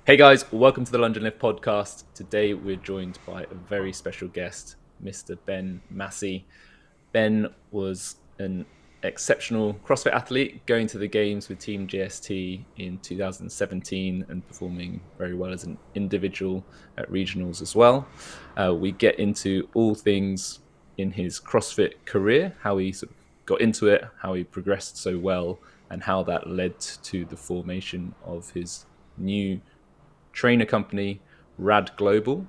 Hey guys, welcome to the Lunge and Lift podcast. Today we're joined by a very special guest, Mr. Ben Massey. Ben was an exceptional CrossFit athlete, going to the games with Team GST in 2017 and performing very well as an individual at regionals as well. We get into all things in his CrossFit career, how he sort of got into it, how he progressed so well, and how that led to the formation of his new trainer company, R.A.D Global.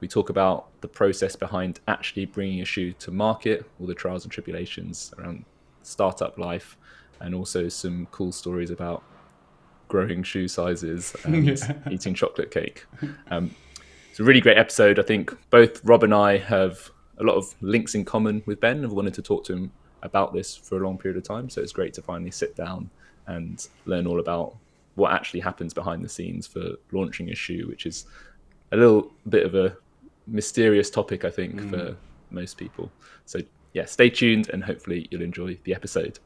We talk about the process behind actually bringing a shoe to market, all the trials and tribulations around startup life, and also some cool stories about growing shoe sizes and eating chocolate cake. It's a really great episode. I think both Rob and I have a lot of links in common with Ben. I've wanted to talk to him about this for a long period of time. So it's great to finally sit down and learn all about what actually happens behind the scenes for launching a shoe, which is a little bit of a mysterious topic, I think, for most people. So yeah, stay tuned and hopefully you'll enjoy the episode.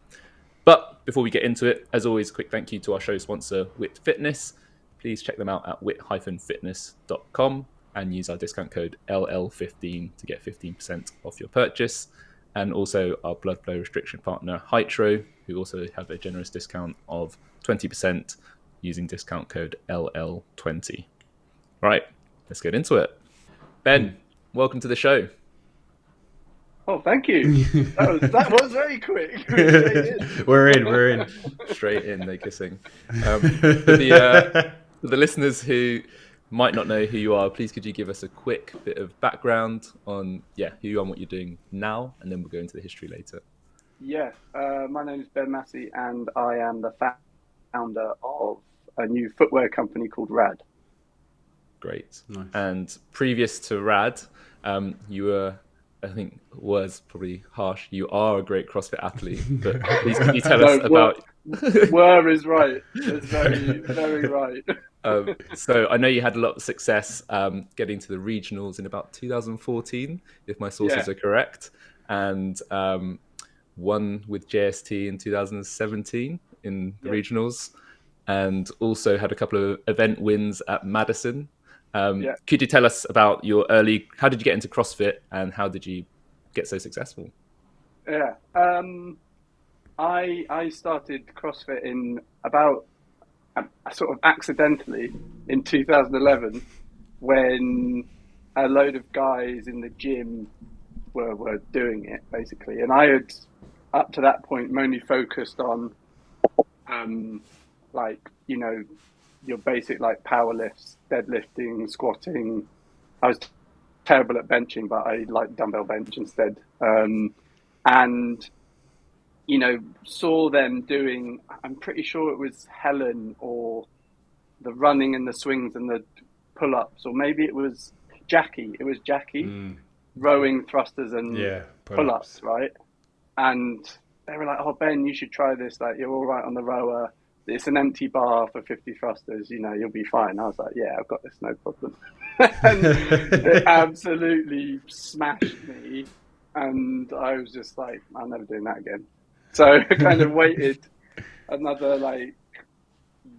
But before we get into it, as always, quick thank you to our show sponsor, Wit Fitness. Please check them out at wit-fitness.com and use our discount code LL15 to get 15% off your purchase. And also our blood flow restriction partner, Hydro, who also have a generous discount of 20% using discount code LL20. Right, let's get into it. Ben, welcome to the show. Oh, thank you. That was very quick. We're in. Straight in, they're kissing. For the listeners who might not know who you are, please could you give us a quick bit of background on who you are and what you're doing now, and then we'll go into the history later. Yeah, my name is Ben Massey, and I am the founder of a new footwear company called R.A.D. Great. Nice. And previous to R.A.D, you were, I think, was probably harsh. You are a great CrossFit athlete, but please can you tell us about? Were is right. It's very, very right. So I know you had a lot of success getting to the regionals in about 2014, if my sources are correct, and won with JST in 2017 in the regionals, and also had a couple of event wins at Madison. Could you tell us about your how did you get into CrossFit and how did you get so successful? Yeah. I started CrossFit in about sort of accidentally in 2011 when a load of guys in the gym were doing it basically, and I had up to that point mainly focused on like your basic like power lifts, deadlifting, squatting. I was terrible at benching, but I like dumbbell bench instead. And saw them doing, I'm pretty sure it was Helen, or the running and the swings and the pull-ups, or maybe it was Jackie. It was Jackie rowing thrusters and pull-ups, right? And they were like, "Oh, Ben, you should try this. Like, you're all right on the rower. It's an empty bar for 50 thrusters. You'll be fine." I was like, "Yeah, I've got this, no problem." And it absolutely smashed me, and I was just like, "I'm never doing that again." So I kind of waited another like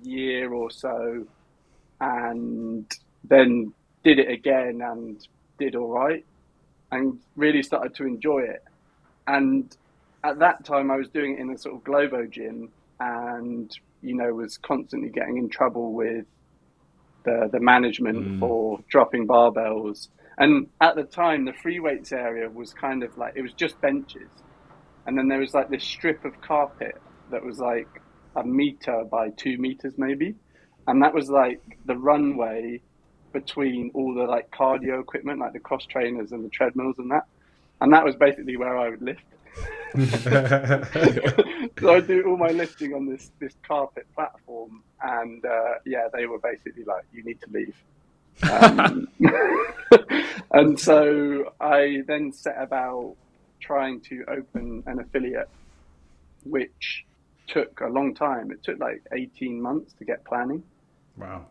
year or so, and then did it again and did all right, and really started to enjoy it. And at that time, I was doing it in a sort of Globo gym, and was constantly getting in trouble with the management for dropping barbells. And at the time, the free weights area was kind of like, it was just benches. And then there was like this strip of carpet that was like a meter by 2 meters maybe. And that was like the runway between all the like cardio equipment, like the cross trainers and the treadmills and that. And that was basically where I would lift. So I do all my lifting on this carpet platform, and they were basically like, "You need to leave." And so I then set about trying to open an affiliate, which took a long time. It took like 18 months to get planning. Wow.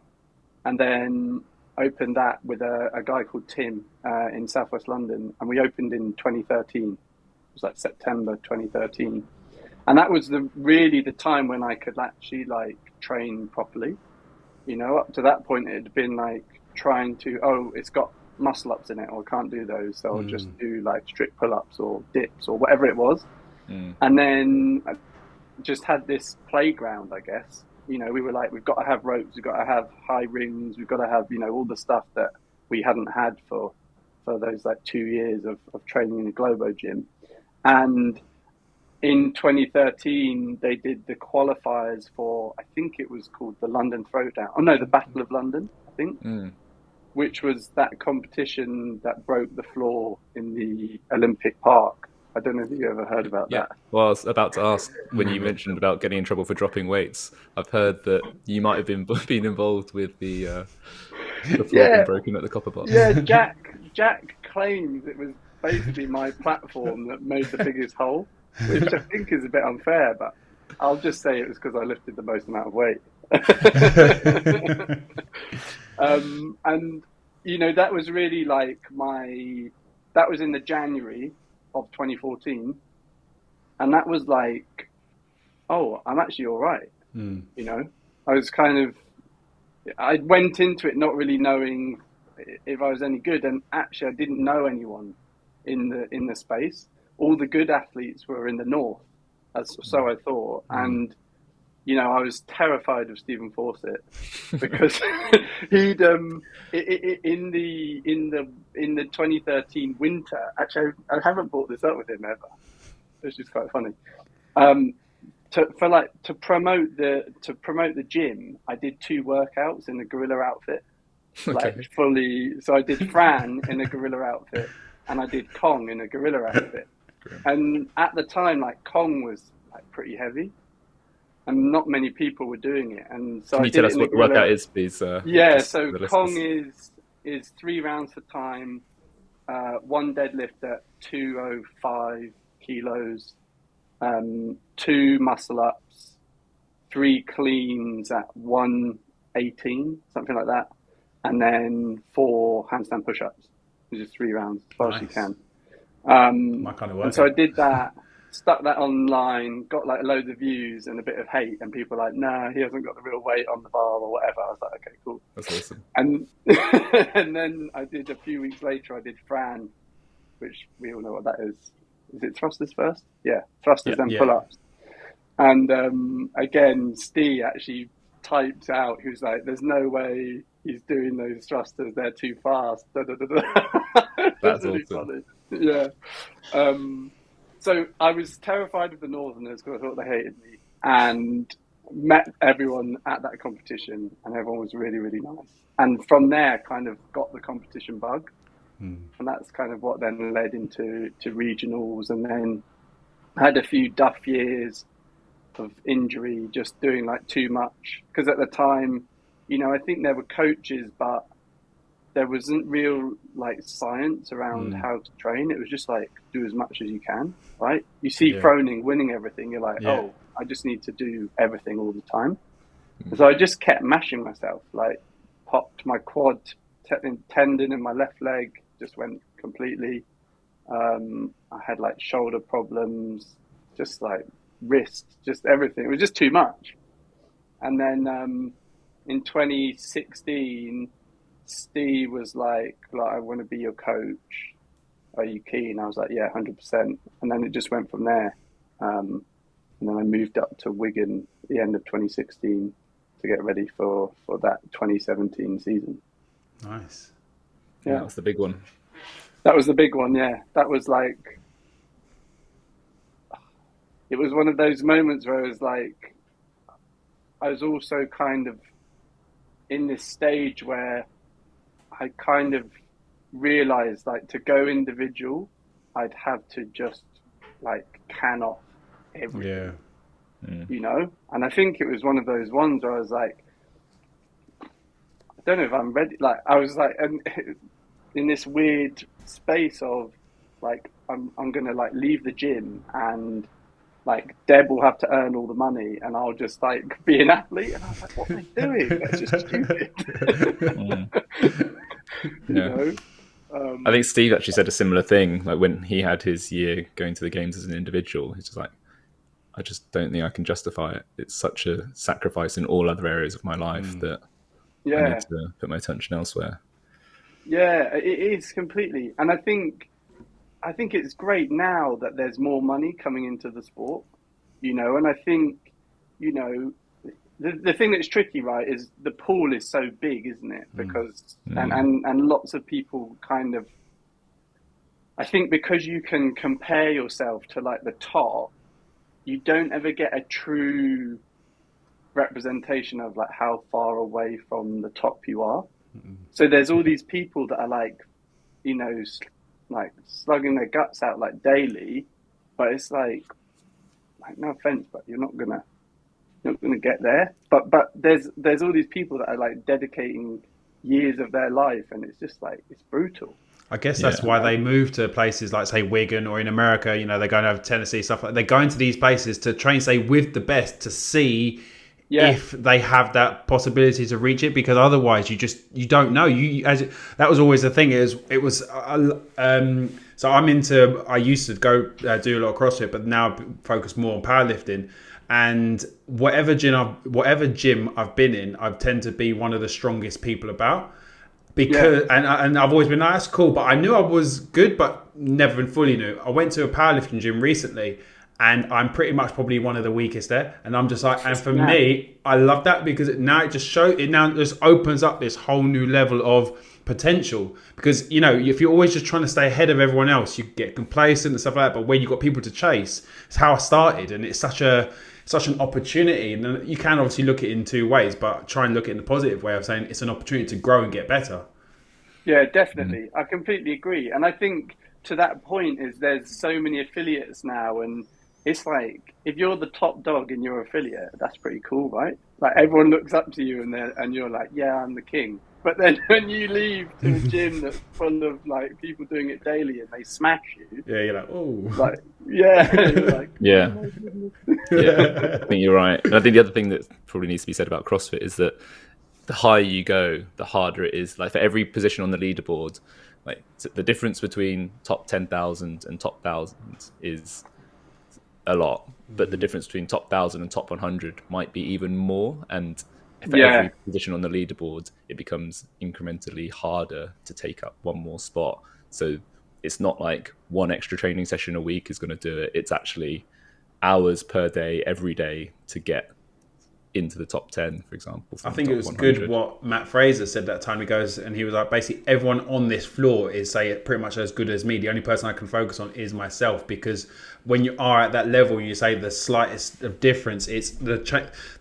And then opened that with a guy called Tim in Southwest London, and we opened in 2013. It was like September 2013, and that was really the time when I could actually like train properly. You know, up to that point, it had been like trying to, oh, it's got muscle ups in it, or I can't do those. So I'll just do like strict pull ups or dips or whatever it was. And then I just had this playground, I guess. You know, we were like, we've got to have ropes, we've got to have high rings, we've got to have, you know, all the stuff that we hadn't had for those like 2 years of training in a Globo gym. And in 2013, they did the qualifiers for, I think it was called the London Throwdown. Oh no, the Battle of London, I think, which was that competition that broke the floor in the Olympic Park. I don't know if you ever heard about that. Well, I was about to ask when you mentioned about getting in trouble for dropping weights. I've heard that you might have been involved with the floor being broken at the Copper Box. Yeah, Jack claims it was basically my platform that made the biggest hole, which I think is a bit unfair, but I'll just say it was because I lifted the most amount of weight. And, you know, that was really like that was in the January of 2014. And that was like, oh, I'm actually all right. You know, I went into it not really knowing if I was any good. And actually I didn't know anyone in the space. All the good athletes were in the north, so I thought. And, you know, I was terrified of Stephen Fawcett because he'd in the 2013 winter. Actually, I haven't brought this up with him ever. It's just quite funny. To promote the gym, I did 2 workouts in a gorilla outfit, like fully. So I did Fran in a gorilla outfit, and I did Kong in a gorilla outfit. And at the time, like Kong was like pretty heavy, and not many people were doing it. And so Can you tell us what the workout is, please? Yeah, so Kong is 3 rounds for time, 1 deadlift at 205 kilos, 2 muscle ups, 3 cleans at 118, something like that, and then 4 handstand push-ups, which is 3 rounds as far as you can. My kind of work. And so I did that, stuck that online, got like loads of views and a bit of hate, and people were like, "No, he hasn't got the real weight on the bar or whatever." I was like, "Okay, cool." That's awesome. And and then I did a few weeks later. I did Fran, which we all know what that is. Is it thrusters first? Yeah, thrusters and pull-ups. And again, Steve actually typed out. He was like, "There's no way he's doing those thrusters. They're too fast." Da, da, da, da. That's really awesome. funny. Yeah. So I was terrified of the Northerners because I thought they hated me, and met everyone at that competition, and everyone was really, really nice. And from there, kind of got the competition bug, and that's kind of what then led into regionals, and then had a few duff years of injury, just doing like too much. Because at the time, you know, I think there were coaches, but there wasn't real like science around how to train. It was just like, do as much as you can, right? You see Froning winning everything, you're like, oh, I just need to do everything all the time. So I just kept mashing myself, like popped my quad tendon in my left leg, just went completely. I had like shoulder problems, just like wrist, just everything. It was just too much. And then in 2016, Steve was like, I want to be your coach. Are you keen? I was like, yeah, 100%. And then it just went from there. And then I moved up to Wigan at the end of 2016 to get ready for that 2017 season. Nice. Yeah, that was the big one. That was the big one, yeah. That was like, it was one of those moments where I was like, I was also kind of in this stage where I kind of realized, like, to go individual, I'd have to just like can off everything, you know. And I think it was one of those ones where I was like, I don't know if I'm ready. Like, I was like, in this weird space of like, I'm gonna like leave the gym, and like Deb will have to earn all the money, and I'll just like be an athlete. And I was like, what am I doing? That's just stupid. You know? I think Steve actually said a similar thing. Like when he had his year going to the games as an individual, he's just like, I just don't think I can justify it. It's such a sacrifice in all other areas of my life that I need Yeah. to put my attention elsewhere. Yeah, it is completely. And I think it's great now that there's more money coming into the sport, and I think, you know, the thing that's tricky, right, is the pool is so big, isn't it? Because and lots of people kind of, I think because you can compare yourself to like the top, you don't ever get a true representation of like how far away from the top you are. So there's all these people that are like, like slugging their guts out like daily, but it's like no offense, but you're not gonna get there. But there's all these people that are like dedicating years of their life, and it's just like it's brutal. I guess that's why they move to places like, say, Wigan, or in America, they're going over to Tennessee, stuff like that. They're going to these places to train, say, with the best, to see if they have that possibility to reach it, because otherwise you don't know. That was always the thing. It was so I used to go do a lot of CrossFit, but now I focus more on powerlifting. And whatever gym I've been in, I tend to be one of the strongest people about. Because and I've always been like, that's cool, but I knew I was good, but never been fully knew. I went to a powerlifting gym recently, and I'm pretty much probably one of the weakest there. And I'm just like, and for me, I love that, because it now just opens up this whole new level of potential. Because if you're always just trying to stay ahead of everyone else, you get complacent and stuff like that. But when you've got people to chase, it's how I started, and it's such an opportunity. And you can obviously look at it in two ways, but try and look at it in the positive way of saying it's an opportunity to grow and get better. Yeah, definitely. I completely agree. And I think to that point is there's so many affiliates now, and it's like if you're the top dog in your affiliate, that's pretty cool, right? Like everyone looks up to you, and you're like, yeah, I'm the king. But then when you leave to a gym that's full of like people doing it daily and they smash you, you're like, oh, like, you're like, Yeah. oh my goodness. Yeah, I think you're right. And I think the other thing that probably needs to be said about CrossFit is that the higher you go, the harder it is. Like for every position on the leaderboard, like the difference between top 10,000 and top 1,000 is a lot, but the difference between top 1,000 and top 100 might be even more. And for every position on the leaderboard, it becomes incrementally harder to take up one more spot. So it's not like one extra training session a week is going to do it. It's actually hours per day, every day, to get into the top 10, for example. I think it was good what Matt Fraser said that time. He goes, and he was like, basically everyone on this floor is, say, pretty much as good as me. The only person I can focus on is myself, because when you are at that level, you say the slightest of difference, it's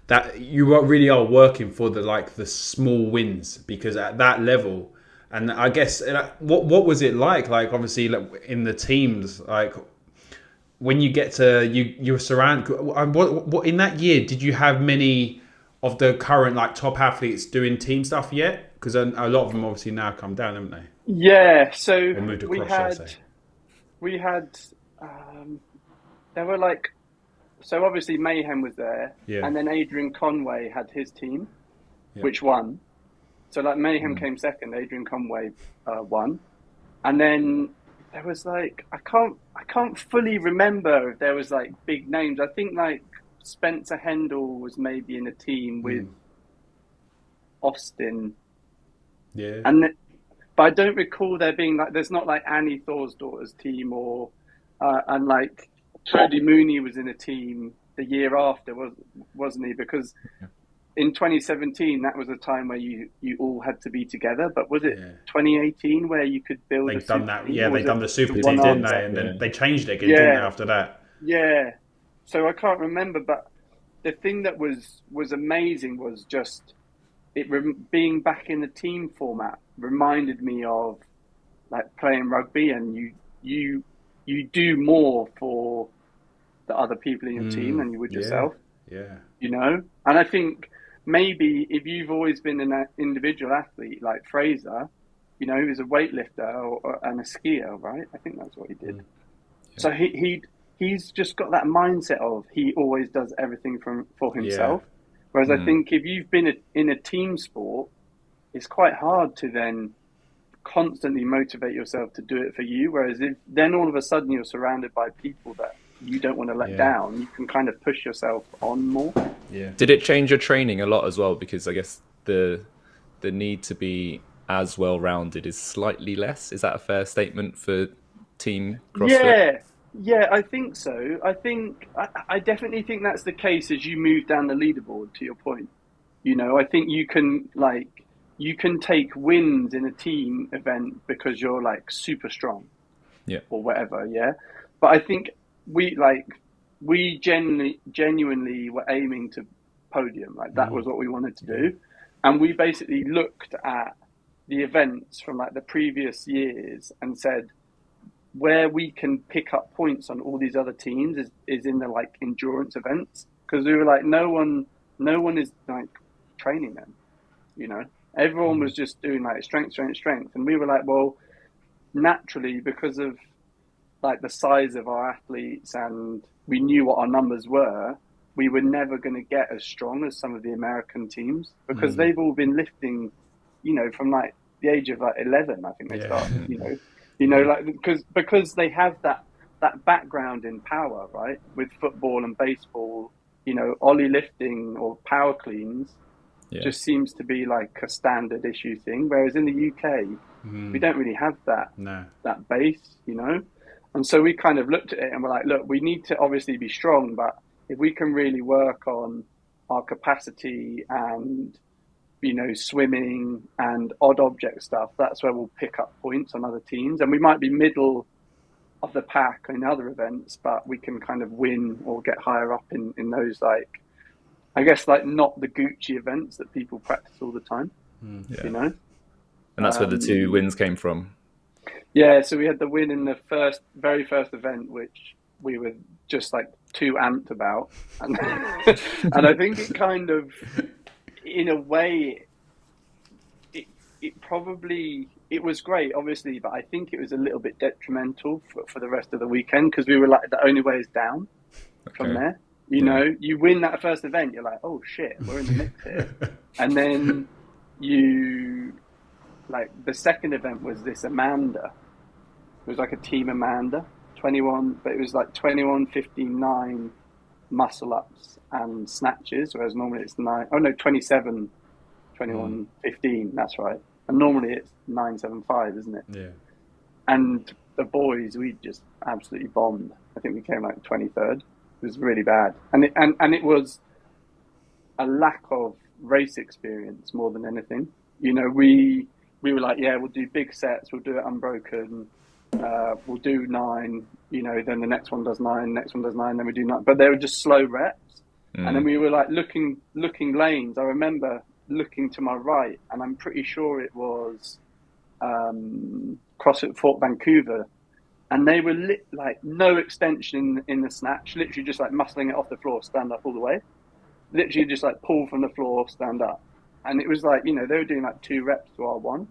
that you really are working for the small wins, because at that level. And I guess what was it like? Like obviously, like in the teams, like when you get to you were surrounded. What in that year did you have many of the current like top athletes doing team stuff yet? Because a lot of them obviously now come down, haven't they? Yeah. So They moved across, we had there were like, so obviously Mayhem was there, and then Adrian Conway had his team, which won. So like Mayhem came second, Adrian Conway won, and then there was like I can't fully remember if there was like big names. I think like Spencer Hendel was maybe in a team with Austin, but I don't recall there being like, there's not like Annie Thorsdotter's team, or and like Cody Mooney was in a team the year after, wasn't he? Because in 2017, that was a time where you all had to be together. But was it 2018 where you could build? They've done that. Yeah, they've done the super team, didn't they? And then they changed it again, didn't they? After that. Yeah. So I can't remember, but the thing that was amazing was just being back in the team format reminded me of like playing rugby, and you do more for the other people in your team than you would yourself. Yeah. And I think maybe if you've always been an individual athlete like Fraser, he was a weightlifter and a skier, right? I think that's what he did. So he's just got that mindset of he always does everything for himself. Whereas I think if you've been in a team sport, it's quite hard to then constantly motivate yourself to do it for you. Whereas if then all of a sudden you're surrounded by people that you don't want to let down, you can kind of push yourself on more. Did it change your training a lot as well? Because I guess the the need to be as well-rounded is slightly less. Is that a fair statement for team CrossFit? Yeah, I think so. I definitely think that's the case as you move down the leaderboard, to your point. I think you can take wins in a team event because you're like super strong, Yeah. or whatever, yeah. But I think we genuinely were aiming to podium, like that was what we wanted to do, and we basically looked at the events from like the previous years and said where we can pick up points on all these other teams is in the like endurance events, because we were like no one is like training them, everyone was just doing like strength, and we were like, well, naturally, because of like the size of our athletes and we knew what our numbers were, we were never going to get as strong as some of the American teams, because they've all been lifting, from like the age of like 11, I think they started, like because they have that background in power, right? With football and baseball, ollie lifting or power cleans just seems to be like a standard issue thing. Whereas in the UK, we don't really have that base, And so we kind of looked at it and we're like, look, we need to obviously be strong, but if we can really work on our capacity and, swimming and odd object stuff, that's where we'll pick up points on other teams. And we might be middle of the pack in other events, but we can kind of win or get higher up in those, like, I guess, like not the Gucci events that people practice all the time, And that's where the 2 wins came from. Yeah, so we had the win in the very first event, which we were just like too amped about, and and I think it kind of, in a way, it was great, obviously, but I think it was a little bit detrimental for the rest of the weekend, because we were like, the only way is down from there. You win that first event, you're like, oh shit, we're in the mix here, and then the second event was this Amanda. It was like a team Amanda, 21, but it was like 21, 15, 9 muscle ups and snatches, whereas normally it's 27, 21, 15, that's right. And normally it's 9, 7, 5, isn't it? Yeah. And the boys, we just absolutely bombed. I think we came like 23rd. It was really bad. And it was a lack of race experience more than anything. We were like, yeah, we'll do big sets, we'll do it unbroken, we'll do 9, then the next one does 9, next one does 9, then we do 9. But they were just slow reps. And then we were like looking lanes. I remember looking to my right, and I'm pretty sure it was CrossFit Fort Vancouver. And they were like no extension in the snatch, literally just like muscling it off the floor, stand up all the way. Literally just like pull from the floor, stand up. And it was like, they were doing like 2 reps to our 1.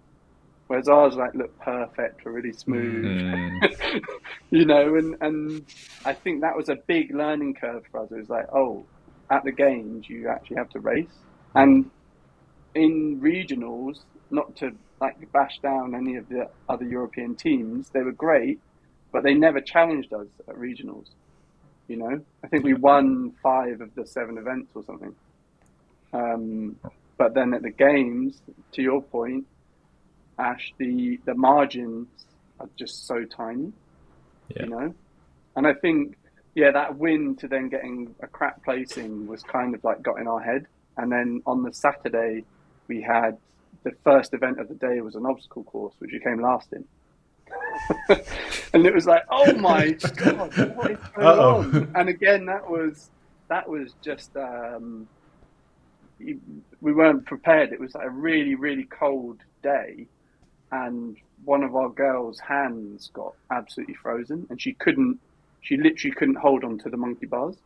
Whereas ours like looked perfect, were really smooth, and I think that was a big learning curve for us. It was like, oh, at the games you actually have to race, and in regionals, not to like bash down any of the other European teams, they were great, but they never challenged us at regionals. I think we won 5 of the 7 events or something. But then at the games, to your point, Ash, the margins are just so tiny, And I think, that win to then getting a crap placing was kind of like got in our head. And then on the Saturday, we had the first event of the day was an obstacle course, which we came last in. And it was like, oh my God, what is going on? And again, that was just, we weren't prepared. It was like a really, really cold day. And one of our girls' hands got absolutely frozen, and she literally couldn't hold on to the monkey bars.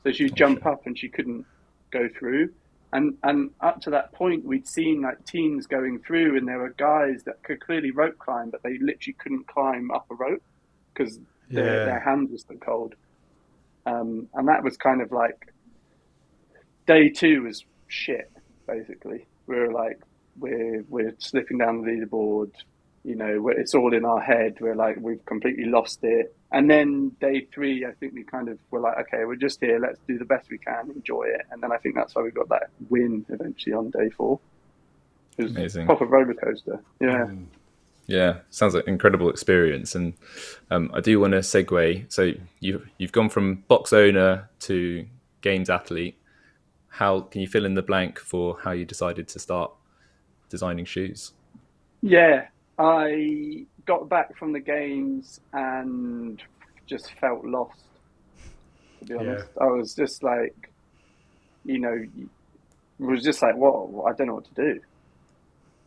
So she'd jump up and she couldn't go through. And up to that point, we'd seen like teams going through, and there were guys that could clearly rope climb, but they literally couldn't climb up a rope because their hands were so cold. And that was kind of like day 2 was shit, basically. We were like, we're slipping down the leaderboard, it's all in our head. We're like, we've completely lost it. And then day 3, I think we kind of were like, okay, we're just here, let's do the best we can, enjoy it. And then I think that's why we got that win eventually on day 4. It was Amazing. a proper roller coaster. Yeah. Yeah, sounds like an incredible experience. And I do want to segue. So you've gone from box owner to games athlete. How can you fill in the blank for how you decided to start designing shoes? Yeah. I got back from the games and just felt lost, to be honest. I was just like, was just like, what? I don't know what to do.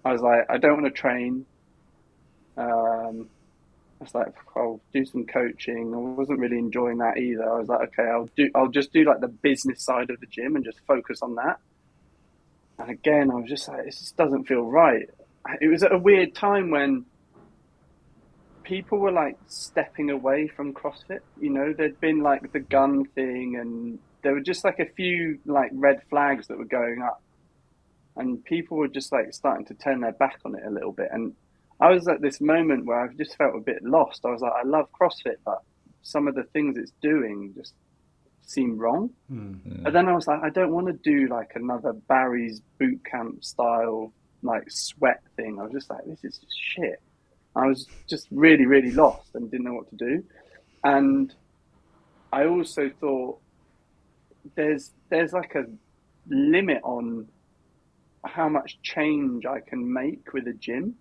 I was like, I don't want to train. I was like, I'll do some coaching. I wasn't really enjoying that either. I was like, okay, I'll just do like the business side of the gym and just focus on that. And again, I was just like, this just doesn't feel right. It was at a weird time when people were like stepping away from CrossFit. There'd been like the gun thing, and there were just like a few like red flags that were going up, and people were just like starting to turn their back on it a little bit. And I was at this moment where I just felt a bit lost. I was like, I love CrossFit, but some of the things it's doing just seem wrong. But then I was like, I don't want to do like another Barry's boot camp style like sweat thing. I was just like, this is just shit. I was just really, really lost and didn't know what to do. And I also thought there's like a limit on how much change I can make with a gym.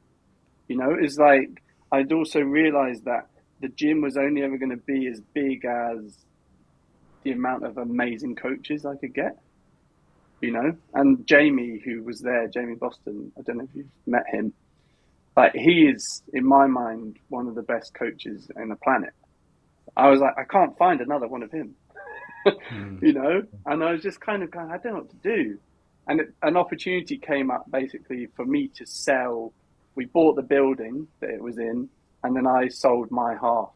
It's like I'd also realized that the gym was only ever going to be as big as the amount of amazing coaches I could get, and Jamie, who was there, Jamie Boston, I don't know if you've met him, but he is, in my mind, one of the best coaches on the planet. I was like, I can't find another one of him, and I was just kind of going, I don't know what to do. And an opportunity came up basically for me to sell. We bought the building that it was in, and then I sold my half.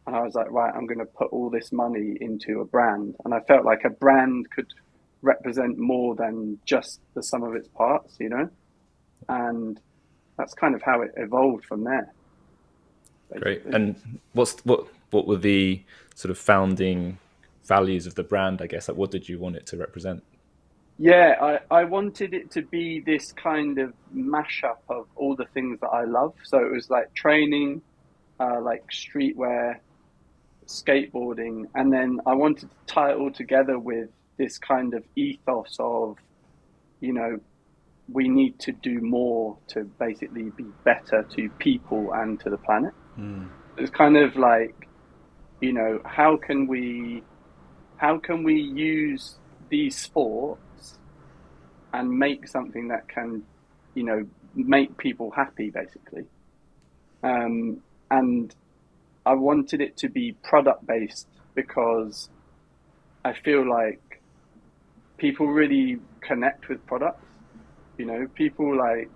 And I was like, right, I'm going to put all this money into a brand. And I felt like a brand could represent more than just the sum of its parts, And that's kind of how it evolved from there. Basically. Great. And what were the sort of founding values of the brand, I guess? Like, what did you want it to represent? Yeah, I wanted it to be this kind of mashup of all the things that I love. So it was like training, like streetwear, skateboarding, and then I wanted to tie it all together with this kind of ethos of, we need to do more to basically be better to people and to the planet. It's kind of like, how can we use these sports and make something that can, make people happy, basically. And I wanted it to be product based because I feel like people really connect with products. People like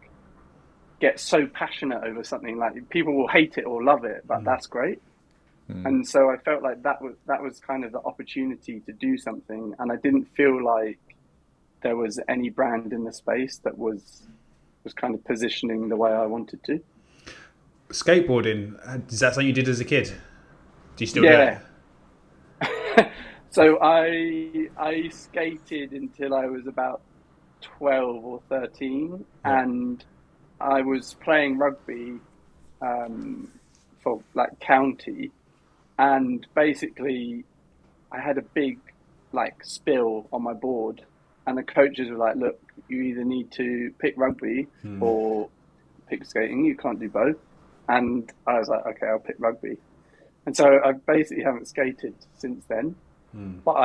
get so passionate over something. Like people will hate it or love it, but that's great. And so I felt like that was kind of the opportunity to do something, and I didn't feel like there was any brand in the space that was kind of positioning the way I wanted to. Skateboarding, is that something you did as a kid? Do you still do it? So I skated until I was about 12 or 13, and I was playing rugby for like county, and basically I had a big like spill on my board, and the coaches were like, look, you either need to pick rugby or pick skating. You can't do both. And I was like, okay, I'll pick rugby. And so I basically haven't skated since then. But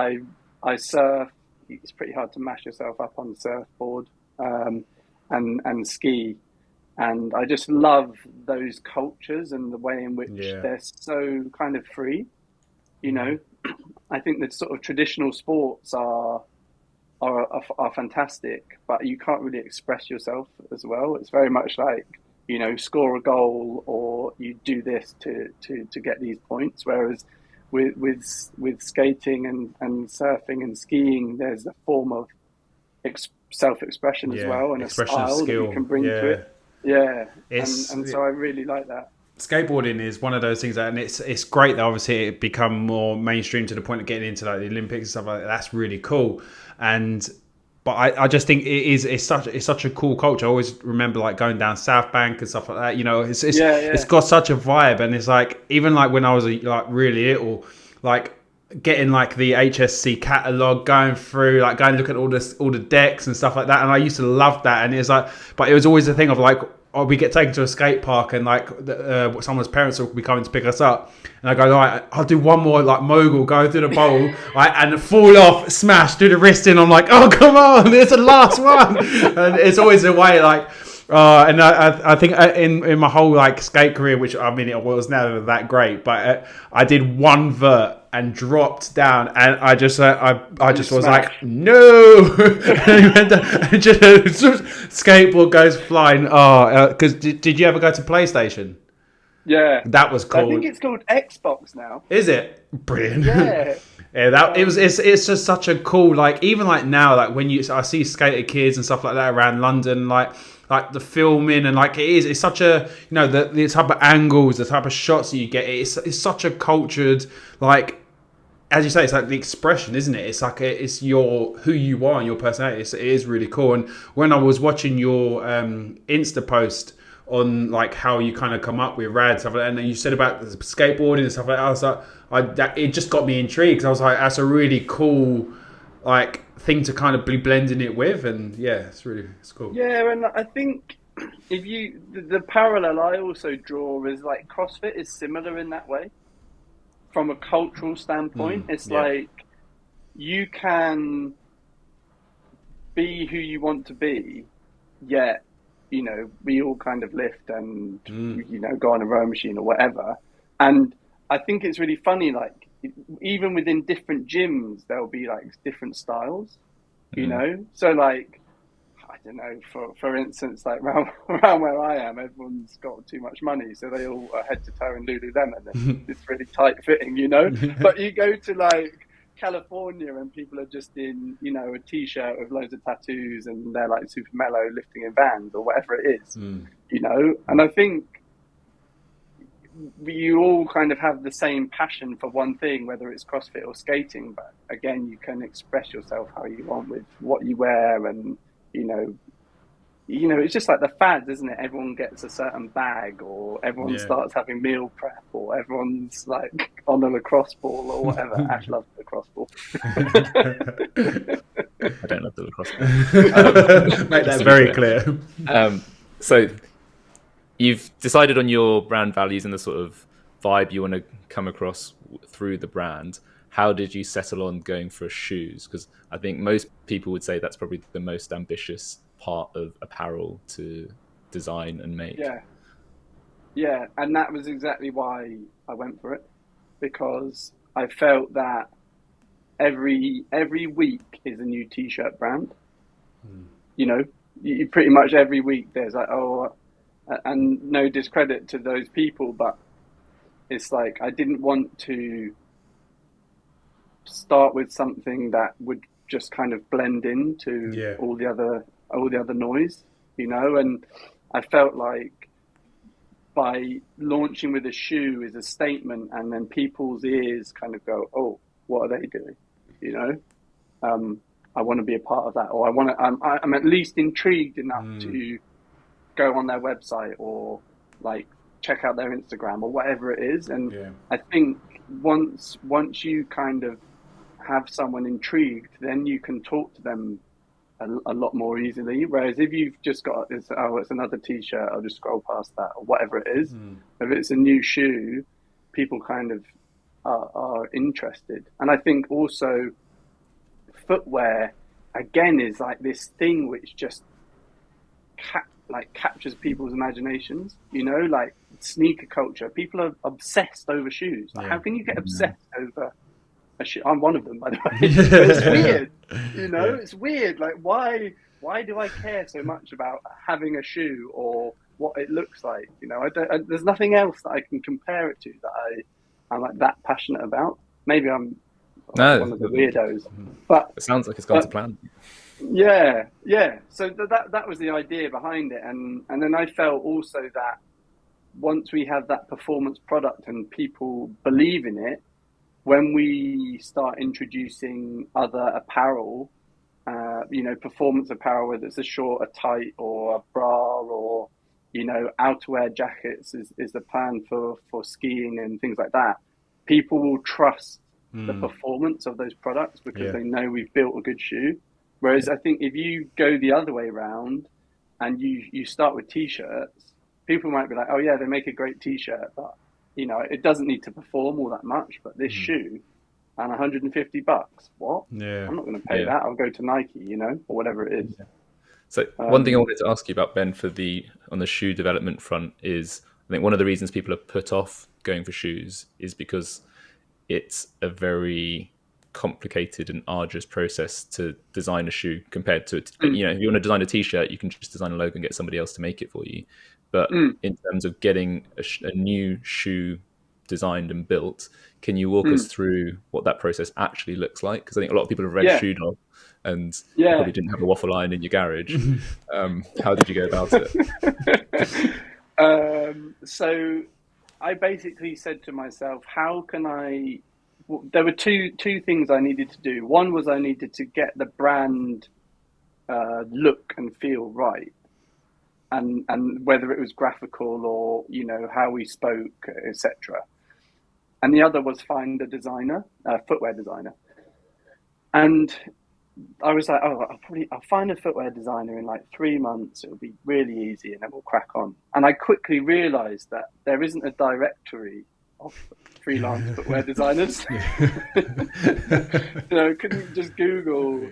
I surf. It's pretty hard to mash yourself up on the surfboard, and ski. And I just love those cultures and the way in which they're so kind of free. I think that sort of traditional sports are fantastic, but you can't really express yourself as well. It's very much like, score a goal or you do this to get these points. Whereas with skating and surfing and skiing, there's a form of self-expression as well, and expression, a style that you can bring to it. Yeah, and so I really like that. Skateboarding is one of those things that, and it's great that obviously it become more mainstream to the point of getting into like the Olympics and stuff like that. That's really cool. but I just think it's such a cool culture. I always remember like going down South Bank and stuff like that. You know, it's got such a vibe, and it's like even like when I was like really little, like getting like the HSC catalog, going through like going look at all the decks and stuff like that, and I used to love that. And it's like, but it was always a thing of like, oh, we get taken to a skate park and like someone's parents will be coming to pick us up, and I go, all right, I'll do one more like mogul, go through the bowl, right, and fall off, smash, do the wrist in. I'm like, oh come on, it's the last one. And it's always a way like, and I think in my whole like skate career, which I mean it was never that great, but I did one vert and dropped down, and I just was like, no. And just skateboard goes flying. Because did you ever go to PlayStation? Yeah, that was cool. I think it's called Xbox now. Is it? Brilliant. Yeah. Yeah, it's just such a cool, like, even like now, like when I see skater kids and stuff like that around London, like the filming, and like it's such a, you know, the type of angles, the type of shots that you get, it's such a cultured, like, as you say, it's like the expression, isn't it? It's like it's who you are and your personality. It is really cool. And when I was watching your Insta post on like how you kind of come up with R.A.D stuff like that, and then you said about the skateboarding and stuff like that, I was like, it just got me intrigued, because I was like, that's a really cool like thing to kind of be blending it with. And yeah, it's cool. Yeah, and I think if the parallel I also draw is like CrossFit is similar in that way. From a cultural standpoint, it's like you can be who you want to be, yet, you know, we all kind of lift and, you know, go on a row machine or whatever. And I think it's really funny, like, even within different gyms, there'll be like different styles, you know? So like, I don't know, for instance, like around where I am, everyone's got too much money, so they all are head to toe in Lululemon, and it's really tight fitting, you know. But you go to like California, and people are just in, you know, a t-shirt with loads of tattoos, and they're like super mellow, lifting in vans or whatever it is, you know. And I think you all kind of have the same passion for one thing, whether it's CrossFit or skating. But again, you can express yourself how you want with what you wear, and you know, it's just like the fads, isn't it? Everyone gets a certain bag, or everyone starts having meal prep, or everyone's like on a lacrosse ball or whatever. Ash loves the lacrosse ball. I don't love the lacrosse ball. Make that very clear. So you've decided on your brand values and the sort of vibe you want to come across through the brand. How did you settle on going for shoes? Because I think most people would say that's probably the most ambitious part of apparel to design and make. Yeah, and that was exactly why I went for it, because I felt that every week is a new t-shirt brand. You know, you pretty much every week there's like, and no discredit to those people, but it's like I didn't want to start with something that would just kind of blend into all the other noise, you know. And I felt like by launching with a shoe is a statement, and then people's ears kind of go, oh, what are they doing, you know? I want to be a part of that, or I'm at least intrigued enough to go on their website or like check out their Instagram or whatever it is. And I think once you kind of have someone intrigued, then you can talk to them a lot more easily. Whereas if you've just got this, it's another t-shirt, I'll just scroll past that, or whatever it is. If it's a new shoe, people kind of are interested. And I think also footwear again is like this thing which just captures people's imaginations, you know, like sneaker culture. People are obsessed over shoes. Like, how can you get obsessed over a shoe? I'm one of them, by the way. It's weird, you know. It's weird. Like, why do I care so much about having a shoe or what it looks like? You know, there's nothing else that I can compare it to that I'm like that passionate about. Maybe I'm one of the weirdos, but it sounds like it's gone to plan. Yeah. So that was the idea behind it, and then I felt also that once we have that performance product and people believe in it, when we start introducing other apparel performance apparel, whether it's a short, a tight, or a bra, or outerwear jackets is the plan for skiing and things like that. People will trust the performance of those products because they know we've built a good shoe. Whereas I think if you go the other way around and you start with t-shirts, people might be like, oh yeah, they make a great t-shirt, but it doesn't need to perform all that much. But this shoe, and $150, what? Yeah. I'm not going to pay that. I'll go to Nike, or whatever it is. Yeah. So one thing I wanted to ask you about, Ben, on the shoe development front is, I think one of the reasons people are put off going for shoes is because it's a very complicated and arduous process to design a shoe compared to if you want to design a t-shirt, you can just design a logo and get somebody else to make it for you. But in terms of getting a new shoe designed and built, can you walk us through what that process actually looks like? Because I think a lot of people have read Shoe Dog and you probably didn't have a waffle iron in your garage. How did you go about it? So I basically said to myself, how can there were two things I needed to do. One was I needed to get the brand look and feel right. And whether it was graphical or, how we spoke, etc. And the other was find a designer, a footwear designer. And I was like, I'll find a footwear designer in like 3 months. It'll be really easy and then we'll crack on. And I quickly realized that there isn't a directory of freelance footwear designers. Couldn't just Google,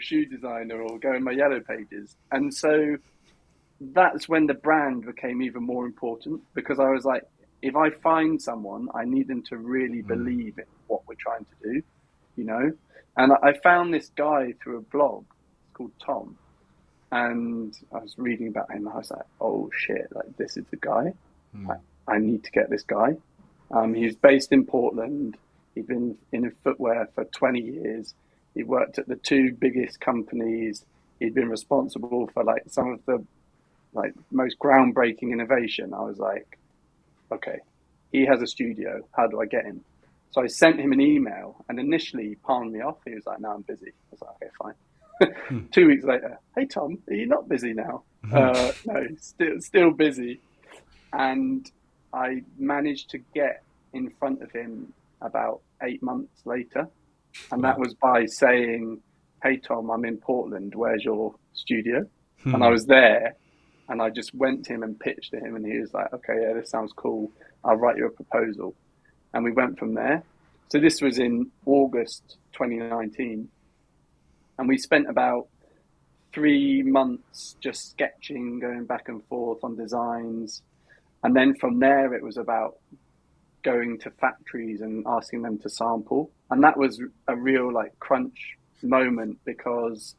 shoe designer or go in my yellow pages. And so that's when the brand became even more important, because I was like, if I find someone, I need them to really believe in what we're trying to do, And I found this guy through a blog called Tom, and I was reading about him. And I was like, oh shit, like this is the guy. I need to get this guy. He's based in Portland. He'd been in footwear for 20 years. He worked at the 2 biggest companies. He'd been responsible for like some of the most groundbreaking innovation. I was like, okay, he has a studio. How do I get him? So I sent him an email, and initially he palmed me off. He was like, no, I'm busy. I was like, okay, fine. 2 weeks later, hey, Tom, are you not busy now? No, still busy. And I managed to get in front of him about 8 months later. And that was by saying, hey, Tom, I'm in Portland. Where's your studio? And I was there. And I just went to him and pitched to him, and he was like, okay, yeah, this sounds cool. I'll write you a proposal. And we went from there. So this was in August 2019. And we spent about 3 months just sketching, going back and forth on designs. And then from there, it was about going to factories and asking them to sample. And that was a real crunch moment, because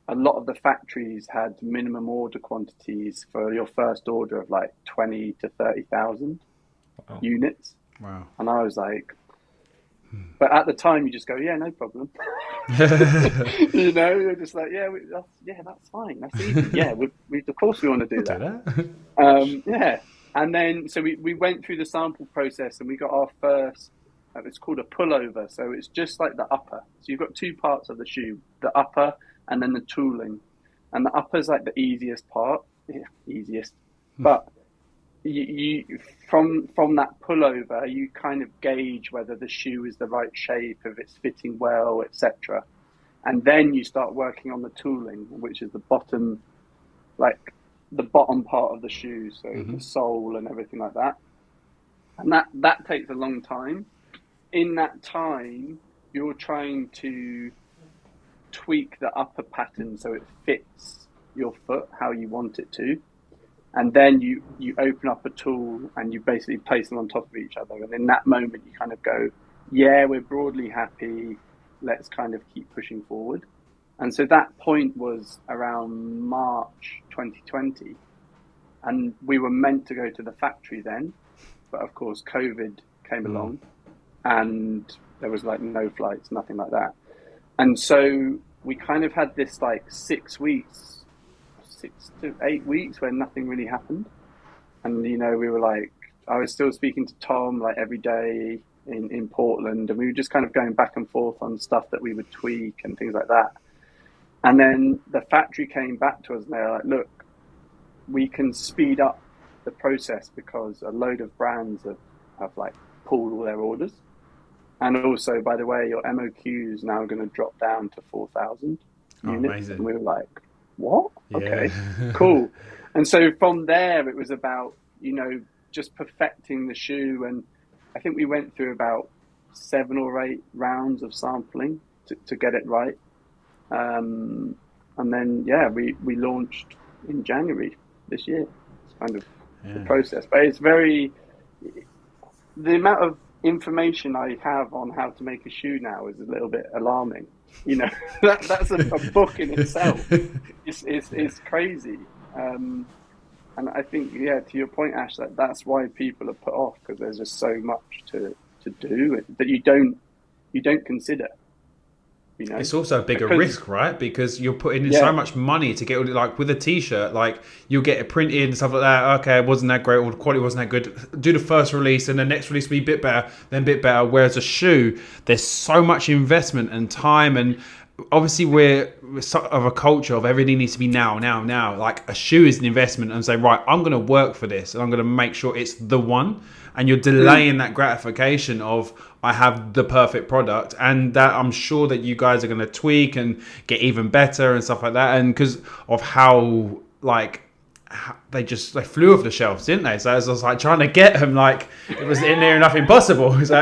a lot of the factories had minimum order quantities for your first order of 20 to 30,000 units. Wow. And I was like, but at the time you just go, yeah, no problem. You're just like, that's fine. That's easy. Yeah, we of course we want to do that. And then, so we went through the sample process, and we got our first, it's called a pullover. So it's just like the upper. So you've got 2 parts of the shoe, the upper and then the tooling. And the upper is the easiest part. But you from that pullover, you kind of gauge whether the shoe is the right shape, if it's fitting well, etc. And then you start working on the tooling, which is the bottom, the bottom part of the shoe, so the sole and everything like that. And that takes a long time. In that time, you're trying to tweak the upper pattern so it fits your foot how you want it to. And then you open up a tool and you basically place them on top of each other. And in that moment, you kind of go, yeah, we're broadly happy. Let's kind of keep pushing forward. And so that point was around March 2020. And we were meant to go to the factory then. But of course, COVID came along and there was no flights, nothing like that. And so we kind of had this 6 to 8 weeks where nothing really happened. And, we were I was still speaking to Tom every day in Portland, and we were just kind of going back and forth on stuff that we would tweak and things like that. And then the factory came back to us and they're like, look, we can speed up the process because a load of brands have like pulled all their orders. And also, by the way, your MOQ is now going to drop down to 4,000 units. Amazing. And we were like, what? Yeah. Okay, cool. And so from there, it was about, just perfecting the shoe. And I think we went through about 7 or 8 rounds of sampling to get it right. And then, we launched in January this year. It's kind of the process. But it's the amount of information I have on how to make a shoe now is a little bit alarming. That's a book in itself. It's crazy. And I think, to your point, Ash, that's why people are put off, because there's just so much to do that you don't consider. It's also a bigger risk, right? Because you're putting in so much money to get, like with a t-shirt, like you'll get it printed and stuff like that. Okay, it wasn't that great, or the quality wasn't that good. Do the first release and the next release will be a bit better, then a bit better. Whereas a shoe, there's so much investment and time, and obviously we're sort of a culture of everything needs to be now. Like a shoe is an investment, and say, right, I'm going to work for this and I'm going to make sure it's the one. And you're delaying that gratification of, I have the perfect product, and that I'm sure that you guys are going to tweak and get even better and stuff like that. And because of how they flew off the shelves, didn't they? So it was like trying to get them, like it was in there nothing possible. So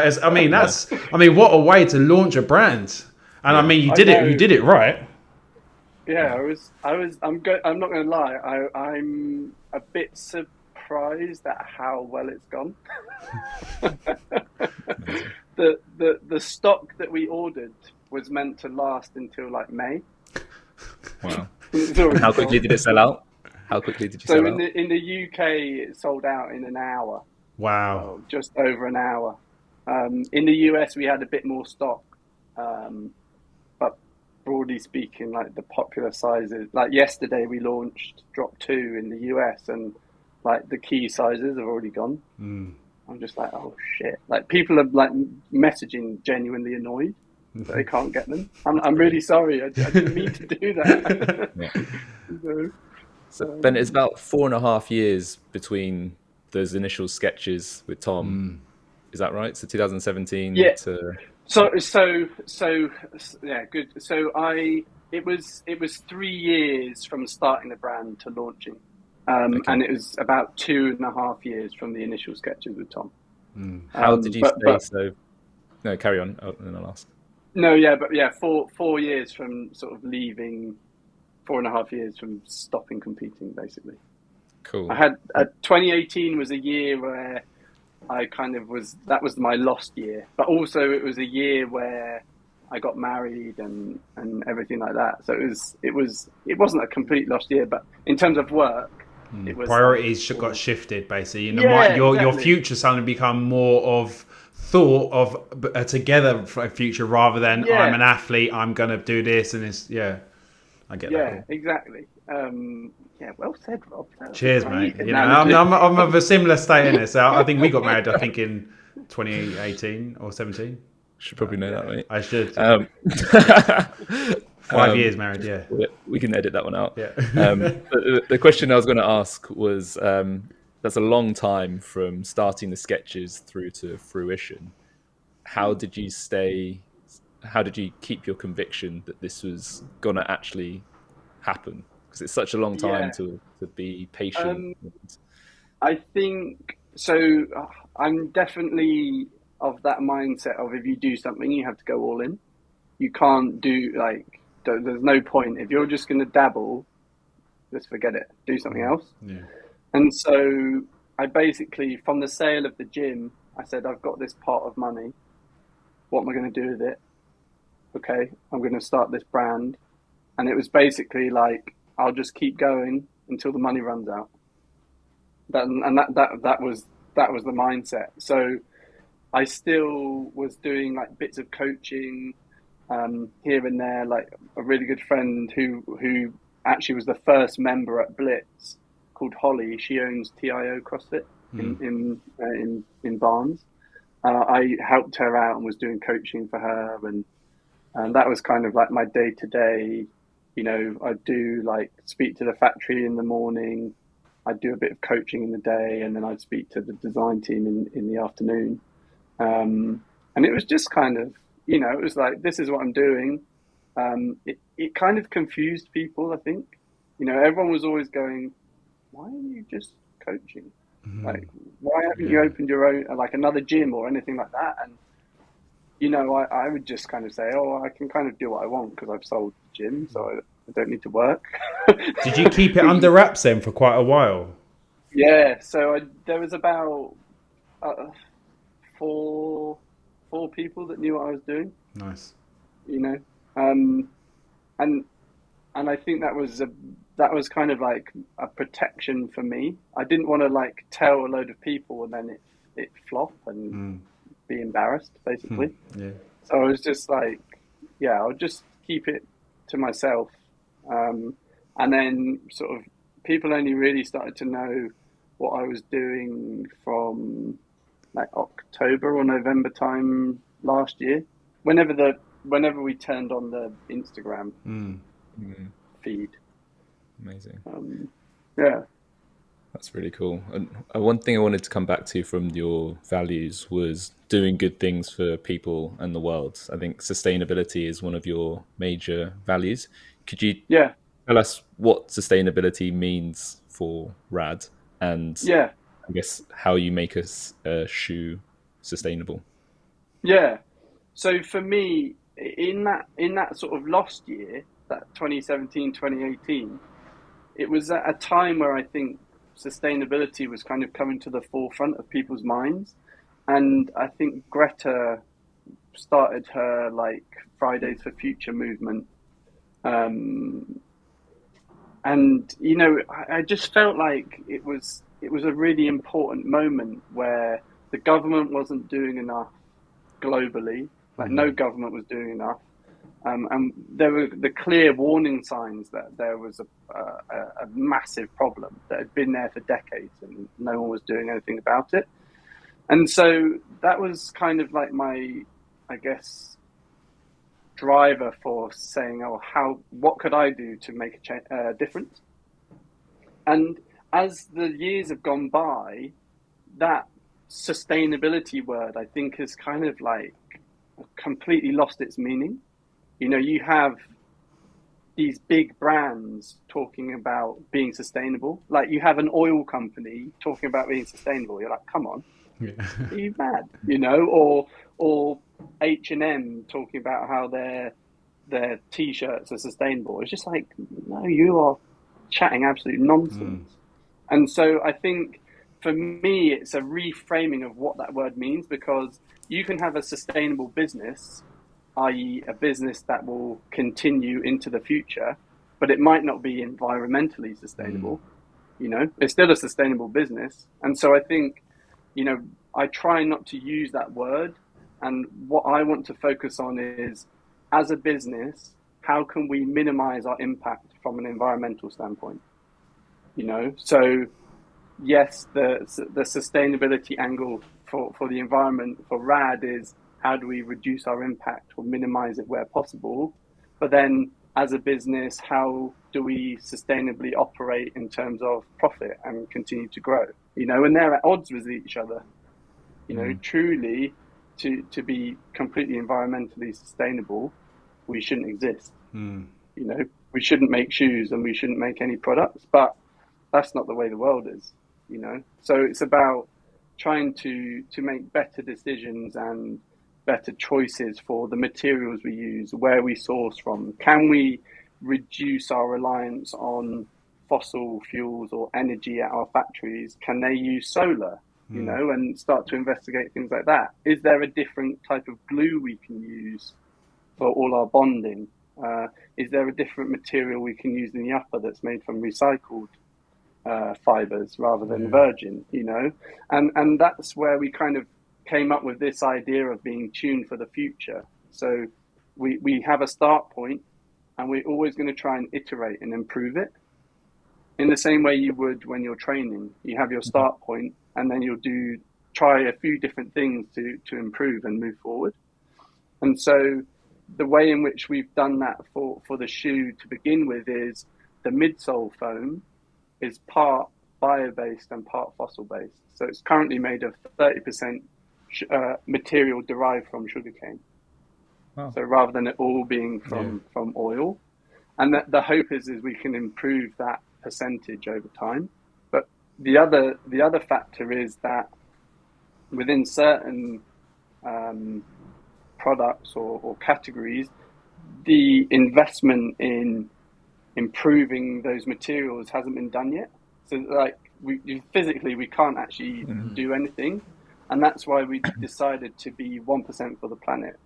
what a way to launch a brand. And you did it right. Yeah, I'm not going to lie. I'm a bit surprised at how well it's gone. The stock that we ordered was meant to last until like May. Wow. How quickly did it sell out? How quickly did you sell out? In the UK, it sold out in an hour. Wow. Just over an hour. In the US, we had a bit more stock. But broadly speaking, like the popular sizes, like yesterday we launched Drop 2 in the US, and like the key sizes have already gone. I'm just like, oh shit! Like people are like messaging genuinely annoyed that they can't get them. I'm really sorry. I didn't mean to do that. So Ben, it's about 4.5 years between those initial sketches with Tom. Is that right? So 2017 to. So yeah, good. So it was 3 years from starting the brand to launching. And it was about 2.5 years from the initial sketches with Tom. How did you stay so? No, carry on, and then I'll ask. No, but 4 years from sort of leaving, 4.5 years from stopping competing, basically. Cool. I had 2018 was a year where I kind of that was my lost year, but also it was a year where I got married and everything like that. So it wasn't a complete lost year, but in terms of work. Priorities got shifted, basically. Your future suddenly become more of thought of a together future rather than I'm an athlete, I'm gonna do this, and it's I get that. Yeah, exactly. Well said, Rob. Cheers, mate. I'm of a similar state in it. So I think we got married. I think in 2018 or 17. Should probably know that, mate. I should. 5 years married, yeah. We can edit that one out. Yeah. The question I was going to ask was, that's a long time from starting the sketches through to fruition. How did you keep your conviction that this was going to actually happen? Because it's such a long time to be patient. I think, so I'm definitely of that mindset of if you do something, you have to go all in. You can't do there's no point. If you're just going to dabble, just forget it. Do something else. Yeah. And so I basically, from the sale of the gym, I said, I've got this pot of money. What am I going to do with it? Okay, I'm going to start this brand. And it was basically like, I'll just keep going until the money runs out. That was the mindset. So I still was doing like bits of coaching here and there. Like a really good friend who actually was the first member at Blitz, called Holly. She owns TIO CrossFit in Barnes. I helped her out and was doing coaching for her, and that was kind of like my day-to-day I do like speak to the factory in the morning. I'd do a bit of coaching in the day, and then I'd speak to the design team in the afternoon. And it was just kind of, it was like, this is what I'm doing. It kind of confused people, I think. Everyone was always going, why are you just coaching? Like, why haven't you opened your own, like another gym or anything like that? And, I would just kind of say, oh, I can kind of do what I want because I've sold the gym, so I don't need to work. Did you keep it under wraps then for quite a while? Yeah, so there was about four people that knew what I was doing. Nice. And I think that was kind of like a protection for me. I didn't want to like tell a load of people and then it flop and be embarrassed, basically. Yeah. So I was just like, yeah, I'll just keep it to myself. And then sort of people only really started to know what I was doing from like October or November time last year. Whenever we turned on the Instagram feed. Amazing. Yeah. That's really cool. And one thing I wanted to come back to from your values was doing good things for people and the world. I think sustainability is one of your major values. Could you tell us what sustainability means for R.A.D and I guess how you make a shoe sustainable? Yeah. So for me, in that sort of lost year, that 2017, 2018, it was at a time where I think sustainability was kind of coming to the forefront of people's minds. And I think Greta started her like Fridays for Future movement. And, I just felt like it was a really important moment where the government wasn't doing enough globally, like no government was doing enough. And there were the clear warning signs that there was a massive problem that had been there for decades and no one was doing anything about it. And so that was kind of like my, I guess, driver for saying, what could I do to make a difference? And as the years have gone by, that sustainability word, I think, has kind of like completely lost its meaning. You have these big brands talking about being sustainable. Like you have an oil company talking about being sustainable. You're like, come on, are you mad? Or H&M talking about how their t-shirts are sustainable. It's just like, no, you are chatting absolute nonsense. And so I think for me, it's a reframing of what that word means, because you can have a sustainable business, i.e. a business that will continue into the future, but it might not be environmentally sustainable. It's still a sustainable business. And so I think, I try not to use that word. And what I want to focus on is, as a business, how can we minimize our impact from an environmental standpoint? So yes, the sustainability angle for the environment for R.A.D is, how do we reduce our impact or minimize it where possible? But then as a business, how do we sustainably operate in terms of profit and continue to grow? And they're at odds with each other. Truly, to be completely environmentally sustainable, we shouldn't exist. We shouldn't make shoes and we shouldn't make any products, but that's not the way the world is, So it's about trying to make better decisions and better choices for the materials we use, where we source from. Can we reduce our reliance on fossil fuels or energy at our factories? Can they use solar, and start to investigate things like that? Is there a different type of glue we can use for all our bonding? Is there a different material we can use in the upper that's made from recycled fibers rather than virgin, and that's where we kind of came up with this idea of being tuned for the future. So we have a start point, and we're always going to try and iterate and improve it in the same way you would when you're training. You have your start point, and then you'll try a few different things to improve and move forward. And so the way in which we've done that for the shoe to begin with is the midsole foam is part bio-based and part fossil-based. So it's currently made of 30% material derived from sugarcane. Wow. So rather than it all being from oil. And the hope is we can improve that percentage over time. But the other factor is that within certain products or categories, the investment in improving those materials hasn't been done yet. So like physically we can't actually do anything, and that's why we decided to be 1% for the planet.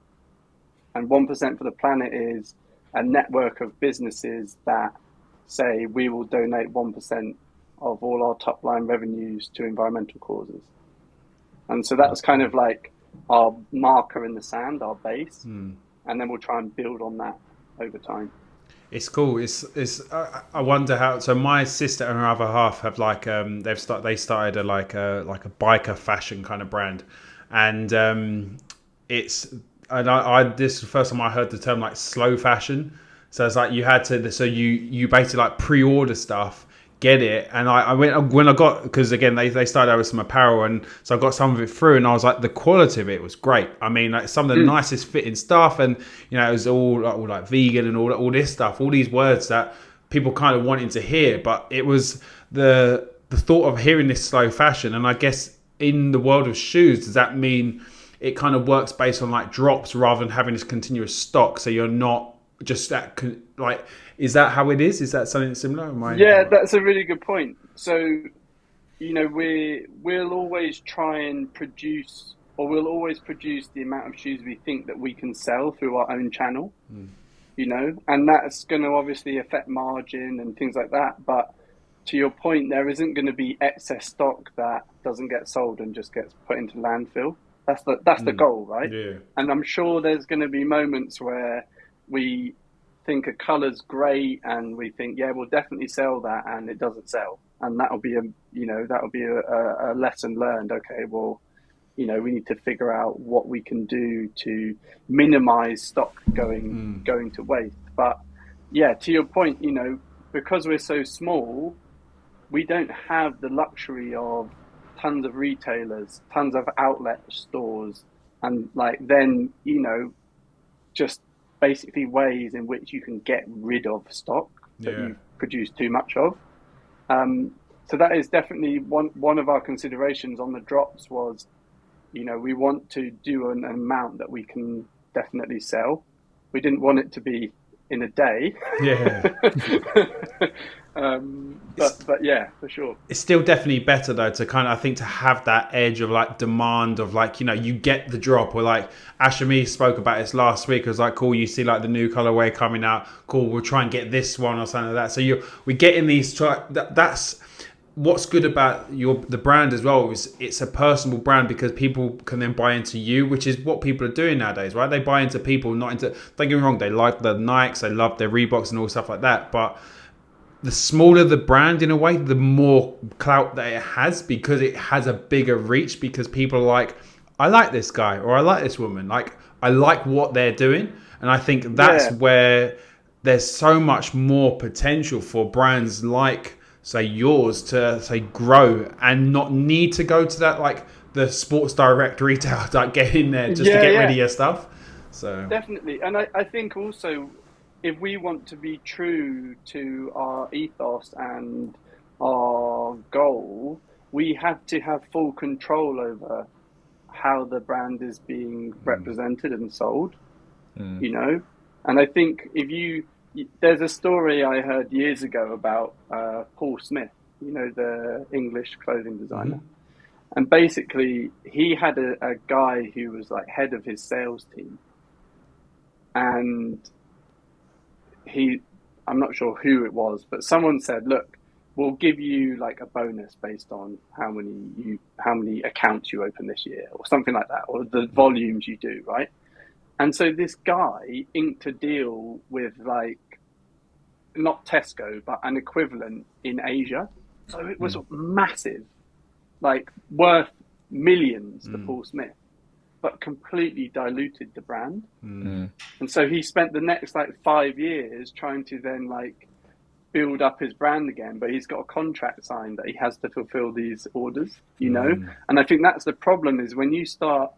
And 1% for the planet is a network of businesses that say we will donate 1% of all our top line revenues to environmental causes. And so that's kind of like our marker in the sand, our base, and then we'll try and build on that over time. It's cool. It's. I wonder how. So my sister and her other half have like they started a biker fashion kind of brand, and it's. And I this is the first time I heard the term like slow fashion. So it's like you had to. So you basically like pre-order stuff, get it, and I went when I got, because again they started out with some apparel, and so I got some of it through, and I was like, the quality of it was great. I mean, like some of the nicest fitting stuff, and you know it was all like vegan and all this stuff, all these words that people kind of wanted to hear, but it was the thought of hearing this slow fashion. And I guess in the world of shoes, does that mean it kind of works based on like drops rather than having this continuous stock, so you're not just that like, is that how it is? Is that something similar? Yeah, that's a really good point. So, you know, we'll always try and produce, or we'll always produce the amount of shoes we think that we can sell through our own channel, you know, and that's going to obviously affect margin and things like that. But to your point, there isn't going to be excess stock that doesn't get sold and just gets put into landfill. That's the goal, right? Yeah. And I'm sure there's going to be moments where we think a color's great and we think, yeah, we'll definitely sell that, and it doesn't sell, and that'll be a lesson learned. Okay, well, you know, we need to figure out what we can do to minimize stock going to waste. But yeah, to your point, you know, because we're so small, we don't have the luxury of tons of retailers, tons of outlet stores, and like then, you know, just basically ways in which you can get rid of stock that you produce too much of. So that is definitely one of our considerations on the drops was, you know, we want to do an amount that we can definitely sell. We didn't want it to be in a day. Yeah. But yeah, for sure. It's still definitely better though to kind of, I think, to have that edge of like demand of like, you know, you get the drop, or like Ashami spoke about this last week. It was like, cool, you see like the new colorway coming out, cool, we'll try and get this one or something like that. So we get in these, that's what's good about the brand as well, is it's a personal brand, because people can then buy into you, which is what people are doing nowadays, right? They buy into people, not into, don't get me wrong, they like the Nikes, they love their Reeboks and all stuff like that, but the smaller the brand in a way, the more clout that it has, because it has a bigger reach, because people are like, I like this guy, or I like this woman, like I like what they're doing. And I think that's where there's so much more potential for brands like, say, yours to say grow and not need to go to that, like the Sports Direct retail, like get in there just to get rid of your stuff. So definitely. And I think also, if we want to be true to our ethos and our goal, we have to have full control over how the brand is being represented and sold, you know? And I think there's a story I heard years ago about Paul Smith, you know, the English clothing designer. And basically he had a guy who was like head of his sales team. And I'm not sure who it was, but someone said, look, we'll give you like a bonus based on how many accounts you open this year, or something like that, or the volumes you do, right? And so this guy inked a deal with like, not Tesco, but an equivalent in Asia. So it was massive, like worth millions to Paul Smith. but completely diluted the brand. Mm. And so he spent the next like 5 years trying to then like build up his brand again, but he's got a contract signed that he has to fulfill these orders, you know? And I think that's the problem, is when you start,